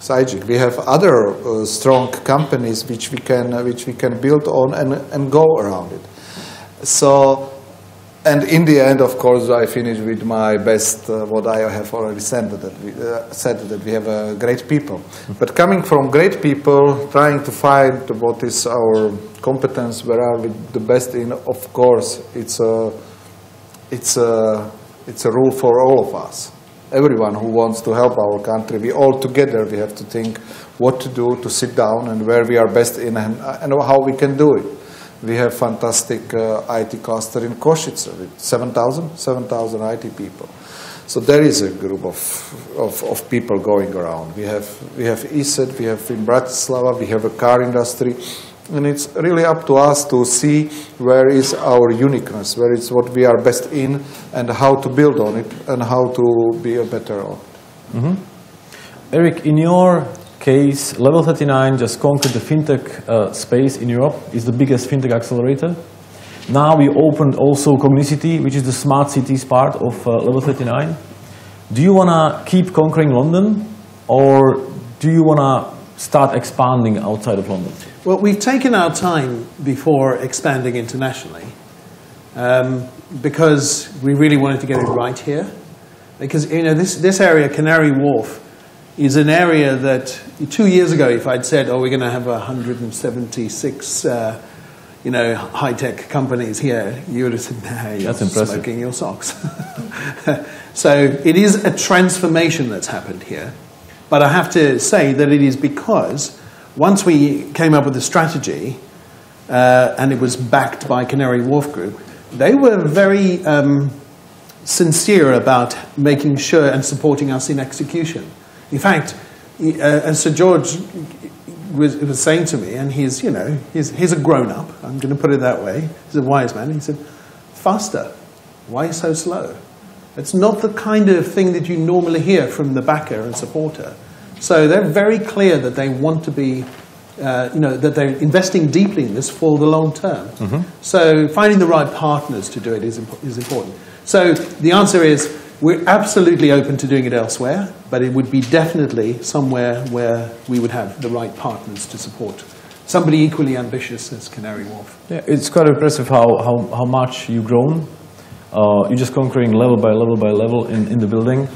SIGIC. We have other strong companies which we can build on and go around it. So, and in the end, of course, I finish with my best. What I have already said that we have great people. But coming from great people, trying to find what is our competence, where are we the best in. Of course, it's a rule for all of us. Everyone who wants to help our country, we all together, we have to think what to do, to sit down and where we are best in and how we can do it. We have fantastic IT cluster in Košice with 7,000 IT people. So there is a group of people going around. We have ESET, we have in Bratislava, we have a car industry. And it's really up to us to see where is our uniqueness, where is what we are best in, and how to build on it, and how to be a better on it. Eric, in your case, Level 39 just conquered the fintech space in Europe. It's the biggest fintech accelerator. Now we opened also Cognicity, which is the smart cities part of Level 39. Do you want to keep conquering London, or do you want to start expanding outside of London? Well, we've taken our time before expanding internationally because we really wanted to get it right here. Because this area, Canary Wharf, is an area that 2 years ago, if I'd said, "Oh, we're going to have 176, high-tech companies here," you would have said, "Nah, you're smoking your socks." So it is a transformation that's happened here. But I have to say that it is because once we came up with the strategy, and it was backed by Canary Wharf Group, they were very sincere about making sure and supporting us in execution. In fact, as Sir George was saying to me, and he's a grown-up, I'm going to put it that way, he's a wise man, he said, "Faster, why so slow?" It's not the kind of thing that you normally hear from the backer and supporter. So they're very clear that they want to be, that they're investing deeply in this for the long term. So finding the right partners to do it is important. So the answer is we're absolutely open to doing it elsewhere, but it would be definitely somewhere where we would have the right partners to support somebody equally ambitious as Canary Wharf. Yeah, it's quite impressive how much you've grown. You're just conquering level by level by level in the building.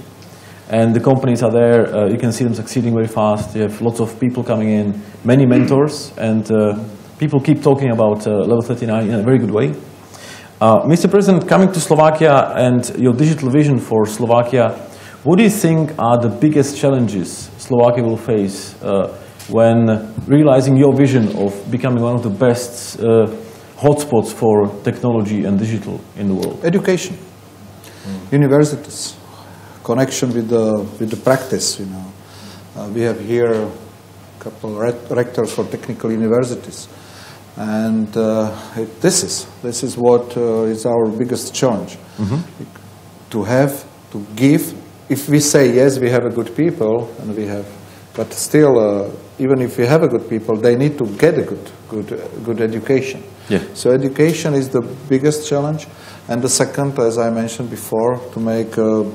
And the companies are there, you can see them succeeding very fast. You have lots of people coming in, many mentors, and people keep talking about Level 39 in a very good way. Mr. President, coming to Slovakia and your digital vision for Slovakia, what do you think are the biggest challenges Slovakia will face when realizing your vision of becoming one of the best hotspots for technology and digital in the world? Education. Universities, connection with the practice. We have here a couple rectors for technical universities, and this is what is our biggest challenge. To give. If we say yes, we have a good people, and we have, but still, even if we have a good people, they need to get a good education. Yeah. So education is the biggest challenge, and the second, as I mentioned before, to make a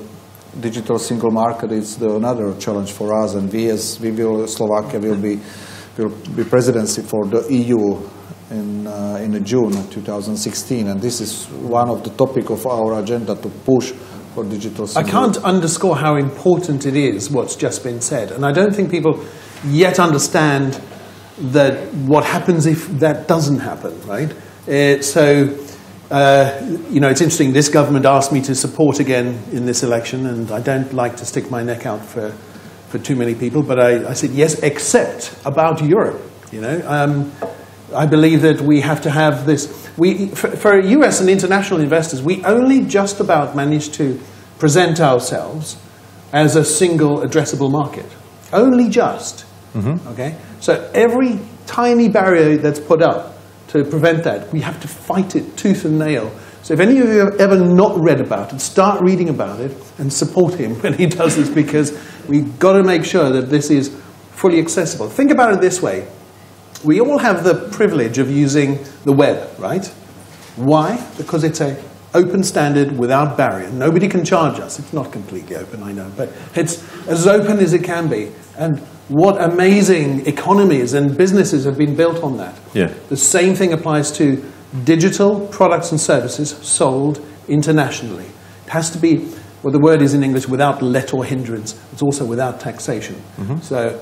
digital single market is another challenge for us. And Slovakia will be presidency for the EU in June 2016, and this is one of the topic of our agenda to push for digital single. I can't underscore how important it is what's just been said, and I don't think people yet understand that what happens if that doesn't happen, right? It's interesting, this government asked me to support again in this election, and I don't like to stick my neck out for too many people, but I said yes, except about Europe, I believe that we have to have this. For US and international investors, we only just about managed to present ourselves as a single addressable market. Only just. Okay? So every tiny barrier that's put up to prevent that, we have to fight it tooth and nail. So if any of you have ever not read about it, start reading about it and support him when he does this, because we've got to make sure that this is fully accessible. Think about it this way. We all have the privilege of using the web, right? Why? Because it's an open standard without barrier. Nobody can charge us. It's not completely open, I know, but it's as open as it can be. And what amazing economies and businesses have been built on that. Yeah. The same thing applies to digital products and services sold internationally. It has to be, well, the word is in English, without let or hindrance. It's also without taxation. So,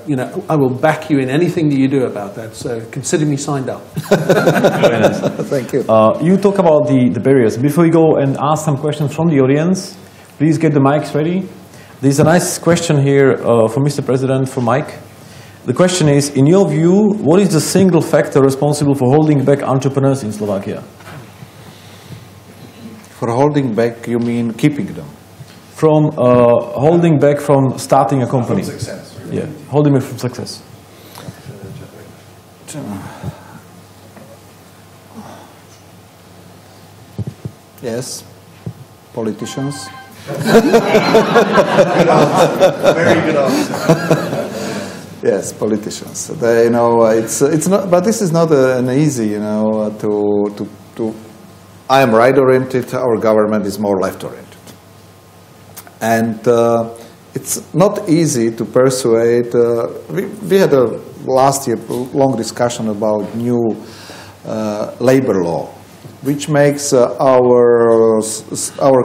I will back you in anything that you do about that. So consider me signed up. Very nice. Thank you. You talk about the barriers. Before we go and ask some questions from the audience, please get the mics ready. There's a nice question here for Mr. President, for Mike. The question is, in your view, what is the single factor responsible for holding back entrepreneurs in Slovakia? For holding back, you mean keeping them? From holding back from starting a company. From success. Really. Yeah, holding back from success. Yes, politicians. Very good answer. Yes, politicians. They, it's not. But this is not an easy, to. I am right-oriented. Our government is more left-oriented. And it's not easy to persuade. We had last year long discussion about new labor law, which makes our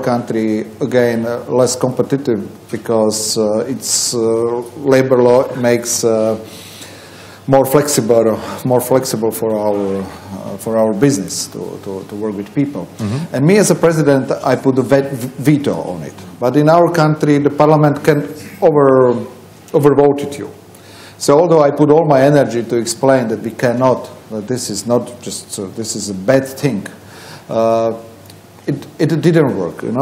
country again less competitive, because its labor law makes more flexible for our business to work with people. And me as a president, I put a veto on it. But in our country, the parliament can overvote you. So although I put all my energy to explain that we cannot, that this is not just, this is a bad thing, it didn't work, and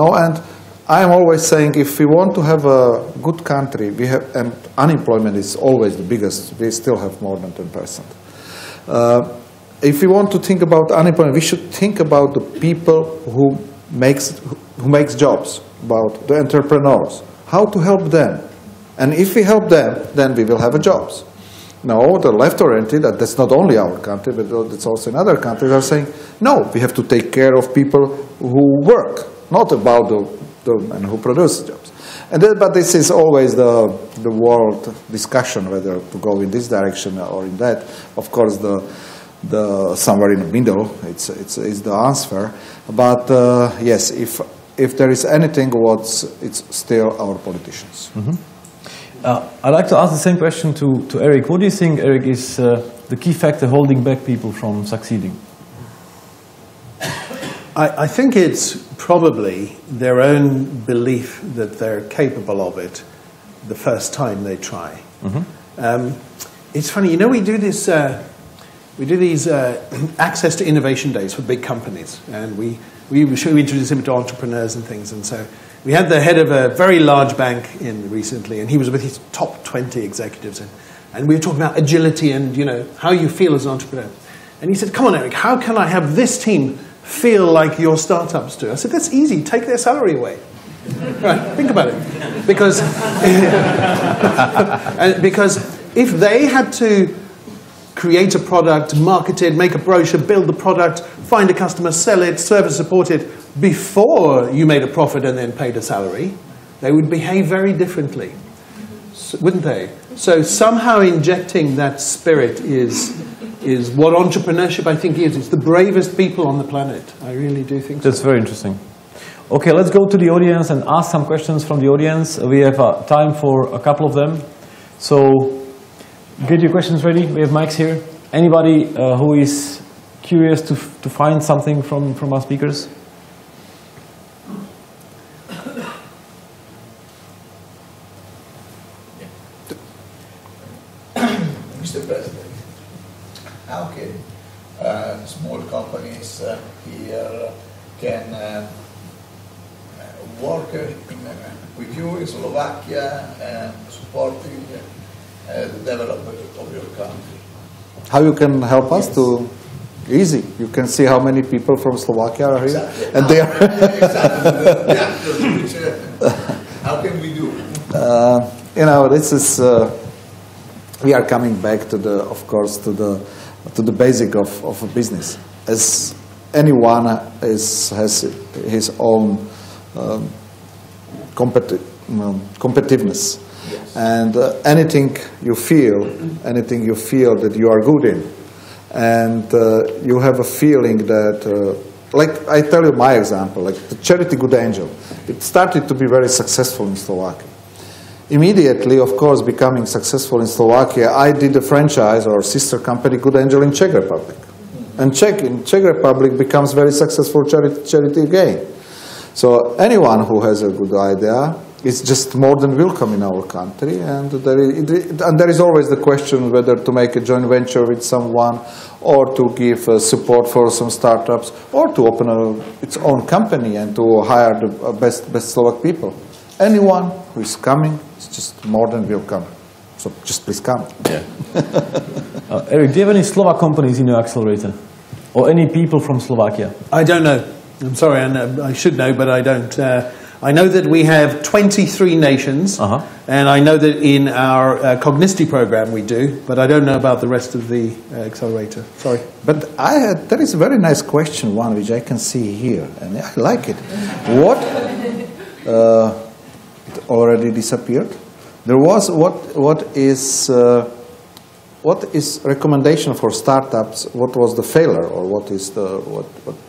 I'm always saying, if we want to have a good country, and unemployment is always the biggest, we still have more than 10%. If we want to think about unemployment, we should think about the people who makes jobs, about the entrepreneurs, how to help them. And if we help them, then we will have jobs. No, the left-oriented, that's not only our country, but it's also in other countries, are saying, no, we have to take care of people who work, not about the men who produce jobs. But this is always the world discussion, whether to go in this direction or in that. Of course, the somewhere in the middle, it's the answer. But yes, if there is anything, it's still our politicians. I'd like to ask the same question to Eric. What do you think, Eric, is the key factor holding back people from succeeding? I think it's probably their own belief that they're capable of it the first time they try. It's funny, we do this. We do these access to innovation days for big companies, and we introduce them to entrepreneurs and things. And so we had the head of a very large bank in recently, and he was with his top 20 executives, and we were talking about agility and, you know, how you feel as an entrepreneur. And he said, come on, Eric, how can I have this team feel like your startups do? I said, that's easy, take their salary away. Right, think about it. Because if they had to create a product, market it, make a brochure, build the product, find a customer, sell it, service support it, before you made a profit and then paid a salary, they would behave very differently, wouldn't they? So somehow injecting that spirit is what entrepreneurship, I think, is. It's the bravest people on the planet. I really do think so. That's very interesting. Okay, let's go to the audience and ask some questions from the audience. We have time for a couple of them. So get your questions ready. We have mics here. Anybody who is curious to find something from our speakers? Mr. President, how can small companies here can work with you in Slovakia and supporting the development of your country? How you can help us to? Easy. You can see how many people from Slovakia are here, Exactly. and they are. How can we do? You know, this is. We are coming back to the, of course, to the basic of a business. As anyone has his own competitiveness, Yes. and anything you feel that you are good in, and you have a feeling that, like I tell you my example, like the charity Good Angel, it started to be very successful in Slovakia. Immediately, of course, becoming successful in Slovakia, I did a franchise or sister company Good Angel in Czech Republic. And in Czech Republic becomes very successful charity again. So anyone who has a good idea is just more than welcome in our country. And there is always the question whether to make a joint venture with someone or to give support for some startups or to open its own company and to hire the best Slovak people. Anyone who is coming is just more than welcome. So just please come. Yeah. Eric, do you have any Slovak companies in your accelerator? Or any people from Slovakia? I don't know. I'm sorry, I should know, but I don't. I know that we have 23 nations, and I know that in our Cognicity program we do, but I don't know about the rest of the accelerator. Sorry. But there is a very nice question, one which I can see here, and I like it. What? It already disappeared. There was what is recommendation for startups? What was the failure, or what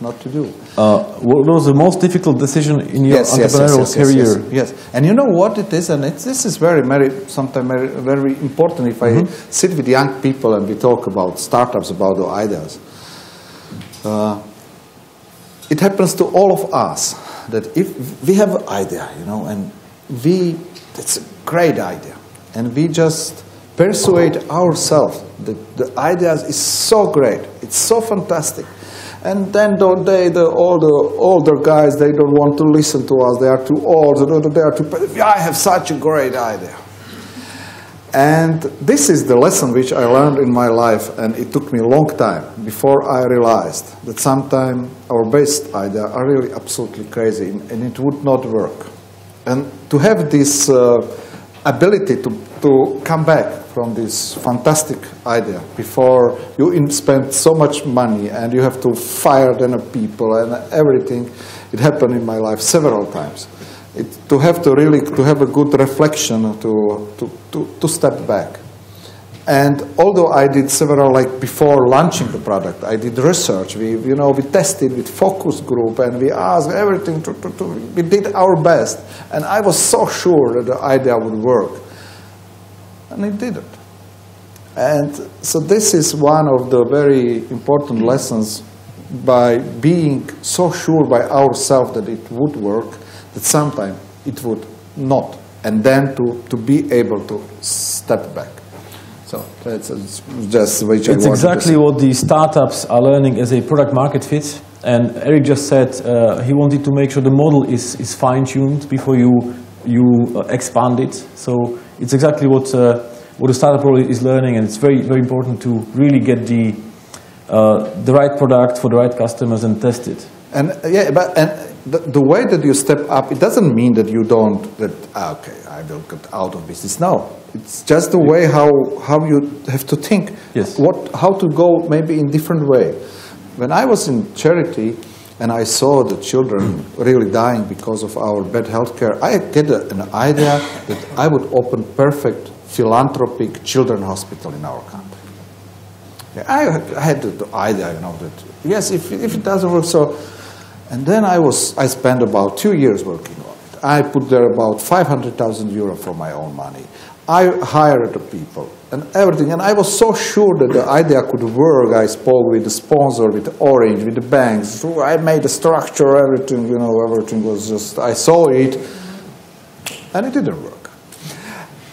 not to do? What was the most difficult decision in your entrepreneurial career? Yes, and you know what it is, and this is sometimes very important. If I sit with young people and we talk about startups, about the ideas, it happens to all of us that if we have an idea, you know, and it's a great idea, and we just persuade ourselves that the idea is so great, it's so fantastic, and then all the older guys, they don't want to listen to us, they are too old, I have such a great idea. And this is the lesson which I learned in my life, and it took me a long time before I realized that sometimes our best ideas are really absolutely crazy, and it would not work. And to have this ability to come back from this fantastic idea before you spend so much money and you have to fire then people and everything, it happened in my life several times. To have a good reflection to step back. And although I did several, like before launching the product, I did research. We tested with focus group, and we asked everything. We did our best, and I was so sure that the idea would work, and it didn't. And so this is one of the very important lessons, by being so sure by ourselves that it would work, that sometimes it would not, and then to be able to step back. So that's just which it's exactly what the startups are learning as a product market fit. And Eric just said he wanted to make sure the model is fine-tuned before you expand it. So it's exactly what a startup role is learning, and it's very, very important to really get the right product for the right customers and test it. And yeah, but the way that you step up, it doesn't mean that you don't, okay, I will get out of business. No, it's just the way how you have to think. Yes. How to go maybe in different way. When I was in charity and I saw the children really dying because of our bad healthcare, I get an idea that I would open perfect philanthropic children hospital in our country. Yeah, I had the idea, you know, that yes, if it doesn't work, so. And then I spent about 2 years working on it. I put there about 500,000 euro from my own money. I hired the people and everything, and I was so sure that the idea could work. I spoke with the sponsor, with Orange, with the banks. So I made the structure, everything, you know, everything was just, I saw it, and it didn't work.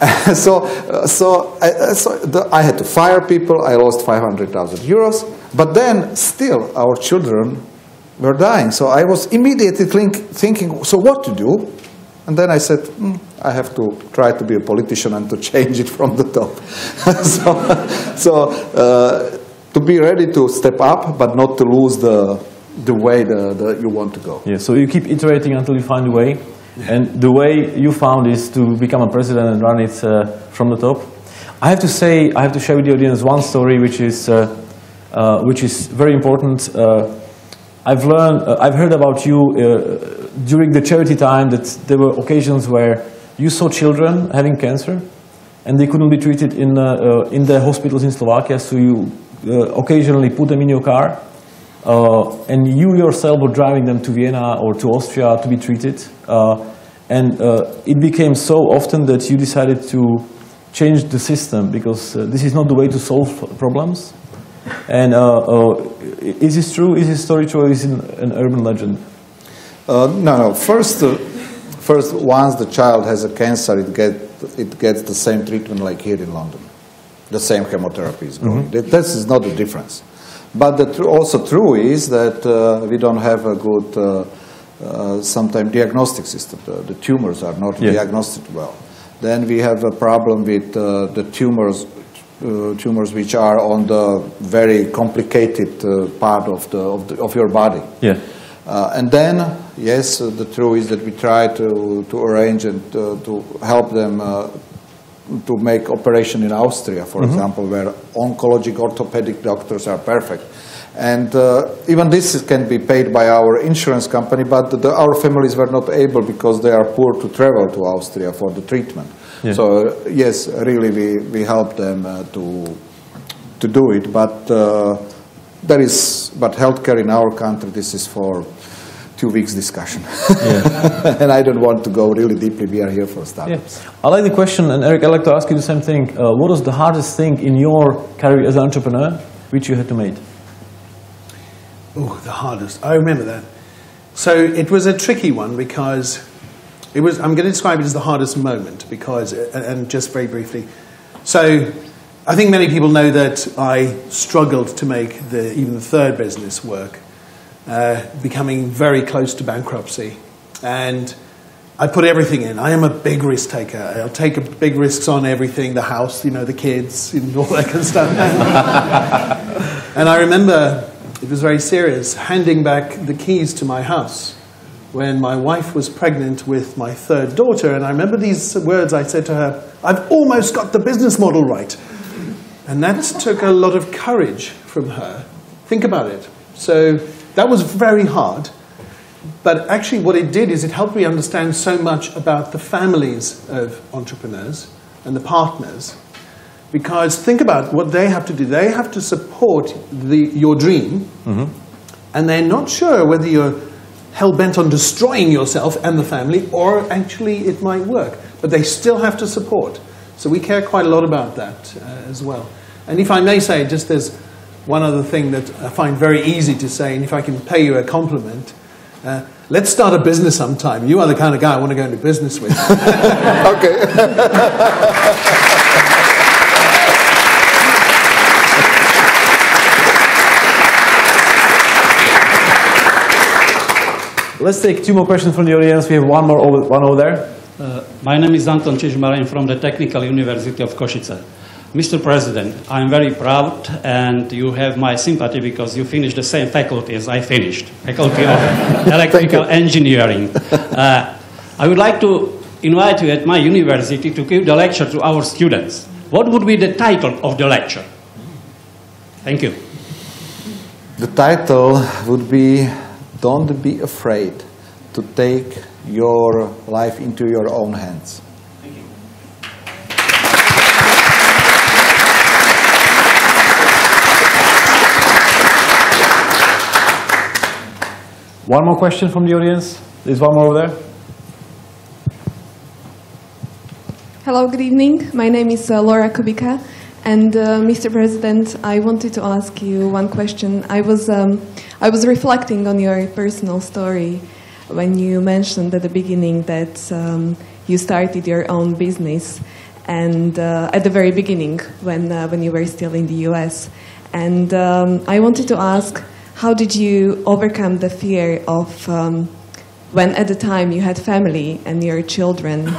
I had to fire people. I lost 500,000 euros, but then still our children were dying. So I was immediately thinking, so what to do? And then I said, I have to try to be a politician and to change it from the top. To be ready to step up, but not to lose the way you want to go. Yeah, so you keep iterating until you find a way. And the way you found is to become a president and run it from the top. I have to share with the audience one story which is very important. I've heard about you during the charity time that there were occasions where you saw children having cancer and they couldn't be treated in the hospitals in Slovakia, so you occasionally put them in your car and you yourself were driving them to Vienna or to Austria to be treated. And it became so often that you decided to change the system because this is not the way to solve problems. And is this true? Is this story true, or is it an urban legend? No. First, once the child has a cancer, it gets the same treatment like here in London. The same chemotherapy is going. This is not the difference. But also true is that we don't have a good, sometimes diagnostic system. The tumors are not diagnosed well. Then we have a problem with the tumors which are on the very complicated part of your body. Yeah. And then, yes, the truth is that we try to arrange and to help them to make operation in Austria, for example, where oncologic orthopedic doctors are perfect. And even this can be paid by our insurance company, but our families were not able because they are poor to travel to Austria for the treatment. Yeah. So yes, really we help them to do it, but healthcare in our country, this is for 2 weeks discussion. Yeah. And I don't want to go really deeply. We are here for startups. Yeah. I like the question, and Eric, I'd like to ask you the same thing. What was the hardest thing in your career as an entrepreneur which you had to make? Oh, the hardest. I remember that. So it was a tricky one because it was, I'm going to describe it as the hardest moment because, and just very briefly. So I think many people know that I struggled to make even the third business work, becoming very close to bankruptcy. And I put everything in. I am a big risk taker. I'll take big risks on everything, the house, you know, the kids, and all that kind of stuff. And I remember, it was very serious, handing back the keys to my house when my wife was pregnant with my third daughter. And I remember these words I said to her, "I've almost got the business model right." And that took a lot of courage from her. Think about it. So that was very hard. But actually what it did is it helped me understand so much about the families of entrepreneurs and the partners. Because think about what they have to do. They have to support your dream, and they're not sure whether you're hell-bent on destroying yourself and the family, or actually it might work. But they still have to support. So we care quite a lot about that as well. And if I may say, just there's one other thing that I find very easy to say, and if I can pay you a compliment, let's start a business sometime. You are the kind of guy I want to go into business with. Okay. let's take 2 more questions from the audience. We have one over there. My name is Anton Čižmar from the Technical University of Košice. Mr. President, I'm very proud and you have my sympathy because you finished the same faculty as I finished, Faculty of Electrical Engineering. I would like to invite you at my university to give the lecture to our students. What would be the title of the lecture? Thank you. The title would be, don't be afraid to take your life into your own hands. Thank you. One more question from the audience. There's one more over there. Hello, good evening. My name is Laura Kubika. And Mr. President, I wanted to ask you one question. I was reflecting on your personal story when you mentioned at the beginning that you started your own business, and at the very beginning when you were still in the US. And I wanted to ask, how did you overcome the fear of when at the time you had family and your children?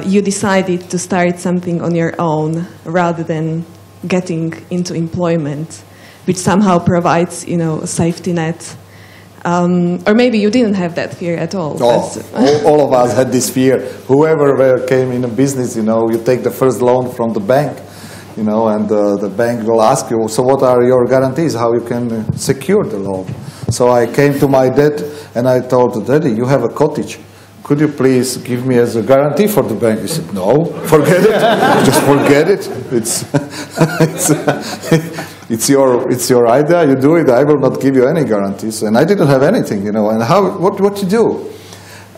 You decided to start something on your own rather than getting into employment, which somehow provides, a safety net. Or maybe you didn't have that fear at all. All of us had this fear. Whoever came in a business, you take the first loan from the bank, and the bank will ask you, so what are your guarantees, how you can secure the loan? So I came to my dad and I told, Daddy, you have a cottage. Could you please give me as a guarantee for the bank? He said, no, forget it. Just forget it. It's your idea. You do it. I will not give you any guarantees. And I didn't have anything, And what to do?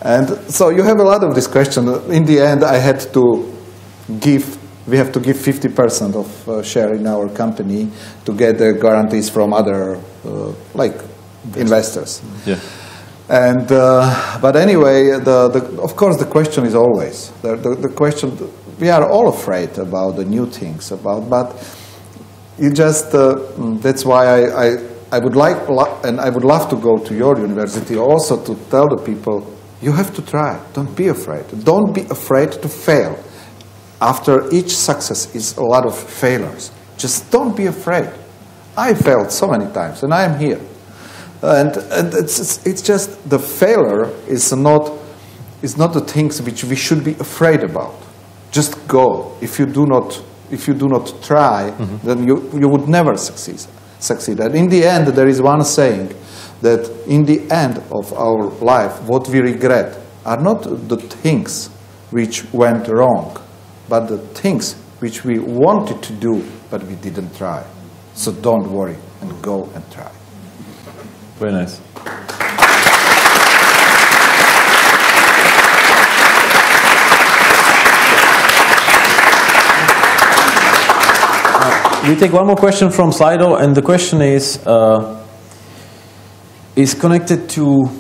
And so you have a lot of this question. In the end, we have to give 50% of share in our company to get the guarantees from other, investors. Yeah. And but anyway, of course, the question is always the question. We are all afraid about the new things, but you just that's why I would like, and I would love to go to your university also to tell the people, you have to try. Don't be afraid. Don't be afraid to fail. After each success is a lot of failures. Just don't be afraid. I failed so many times, and I am here. And it's just the failure is not the things which we should be afraid about. Just go. If you do not try, then you would never succeed. And in the end, there is one saying that in the end of our life, what we regret are not the things which went wrong, but the things which we wanted to do but we didn't try. So don't worry and go and try. Very nice. We take one more question from Slido, and the question is connected to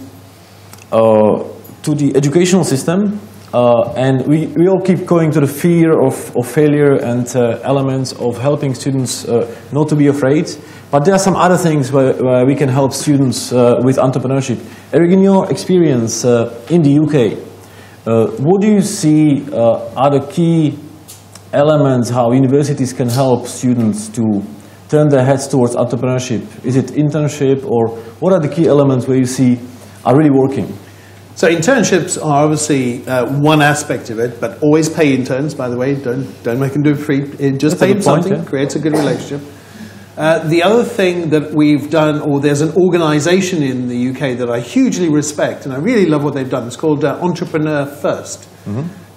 the educational system, and we all keep going to the fear of failure and elements of helping students not to be afraid. But there are some other things where we can help students with entrepreneurship. Eric, in your experience in the UK, what do you see are the key elements how universities can help students to turn their heads towards entrepreneurship? Is it internship, or what are the key elements where you see are really working? So internships are obviously one aspect of it, but always pay interns, by the way. Don't make them do it free. Just pay them something, creates a good relationship. The other thing that we've done, or there's an organization in the UK that I hugely respect, and I really love what they've done. It's called Entrepreneur First.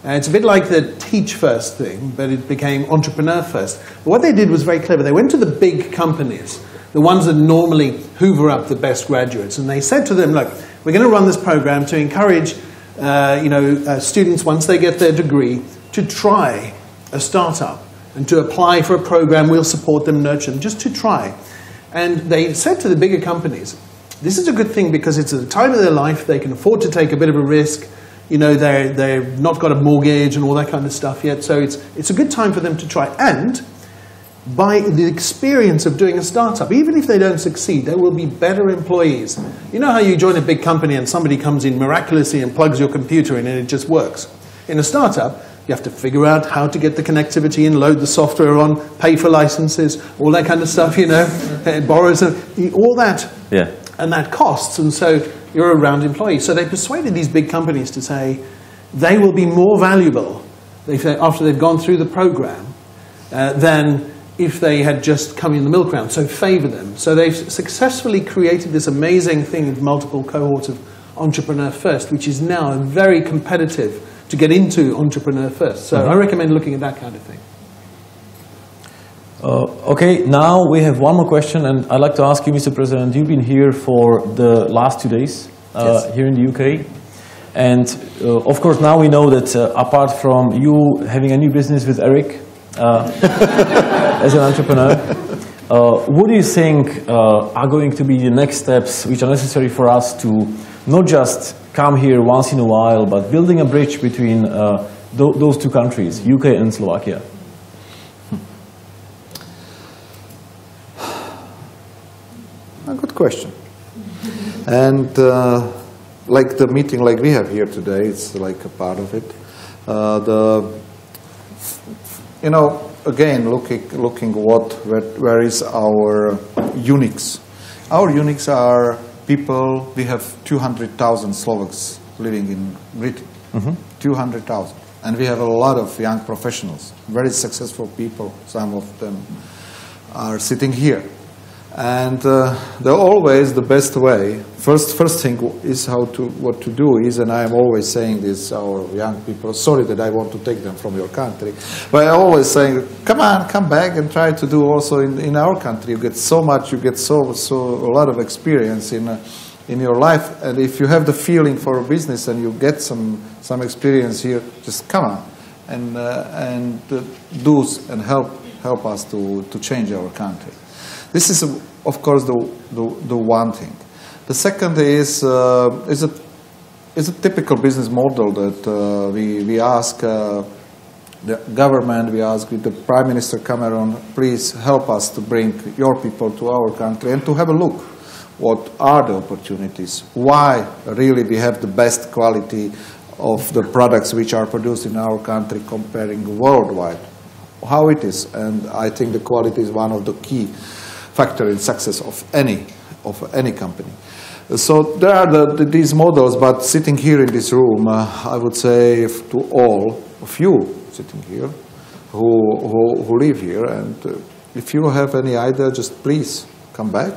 It's a bit like the Teach First thing, but it became Entrepreneur First. But what they did was very clever. They went to the big companies, the ones that normally hoover up the best graduates, and they said to them, look, we're going to run this program to encourage students, once they get their degree, to try a startup and to apply for a program. We'll support them, nurture them, just to try. And they said to the bigger companies, this is a good thing because it's at a time of their life they can afford to take a bit of a risk. They've not got a mortgage and all that kind of stuff yet, so it's a good time for them to try. And by the experience of doing a startup, even if they don't succeed, they will be better employees. You know how you join a big company and somebody comes in miraculously and plugs your computer in and it just works? In a startup, you have to figure out how to get the connectivity in, load the software on, pay for licenses, all that kind of stuff, you know, borrow some, all that. Yeah. And that costs, and so you're a round employee. So they persuaded these big companies to say they will be more valuable after they've gone through the program than if they had just come in the milk round, so favor them. So they've successfully created this amazing thing of multiple cohorts of Entrepreneur First, which is now very competitive to get into Entrepreneur First. So I recommend looking at that kind of thing. Okay, now we have one more question, and I'd like to ask you, Mr. President, you've been here for the last 2 days, Yes. here in the UK. And of course, now we know that apart from you having a new business with Eric as an entrepreneur, what do you think are going to be the next steps which are necessary for us to not just come here once in a while, but building a bridge between those two countries, UK and Slovakia? A good question. And like the meeting like we have here today, it's like a part of it. You know, again, looking where is our uniques? Our uniques are people. We have 200,000 Slovaks living in Britain. 200,000, and we have a lot of young professionals, very successful people. Some of them are sitting here. And they're always the best way. First thing is what to do is, and I am always saying this, our young people, sorry that I want to take them from your country, but I'm always saying, come on, come back and try to do also in our country. You get so much, you get so a lot of experience in your life, and if you have the feeling for a business and you get some experience here, just come on and do and help us to change our country. This is, of course, the one thing. The second is a typical business model that we ask the government, we ask the Prime Minister Cameron, please help us to bring your people to our country and to have a look. What are the opportunities? Why really we have the best quality of the products which are produced in our country comparing worldwide? How it is? And I think the quality is one of the key factor in success of any company. So there are these models, but sitting here in this room, I would say to all of you sitting here who live here, and if you have any idea, just please come back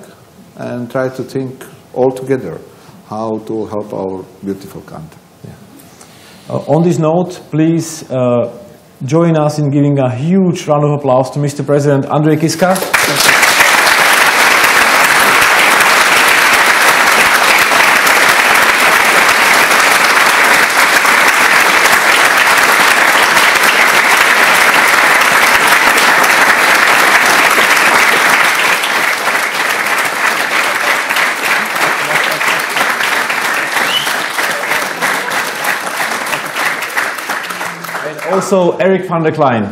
and try to think all together how to help our beautiful country. Yeah. On this note, please join us in giving a huge round of applause to Mr. President Andrej Kiska. Also, Eric van der Klein.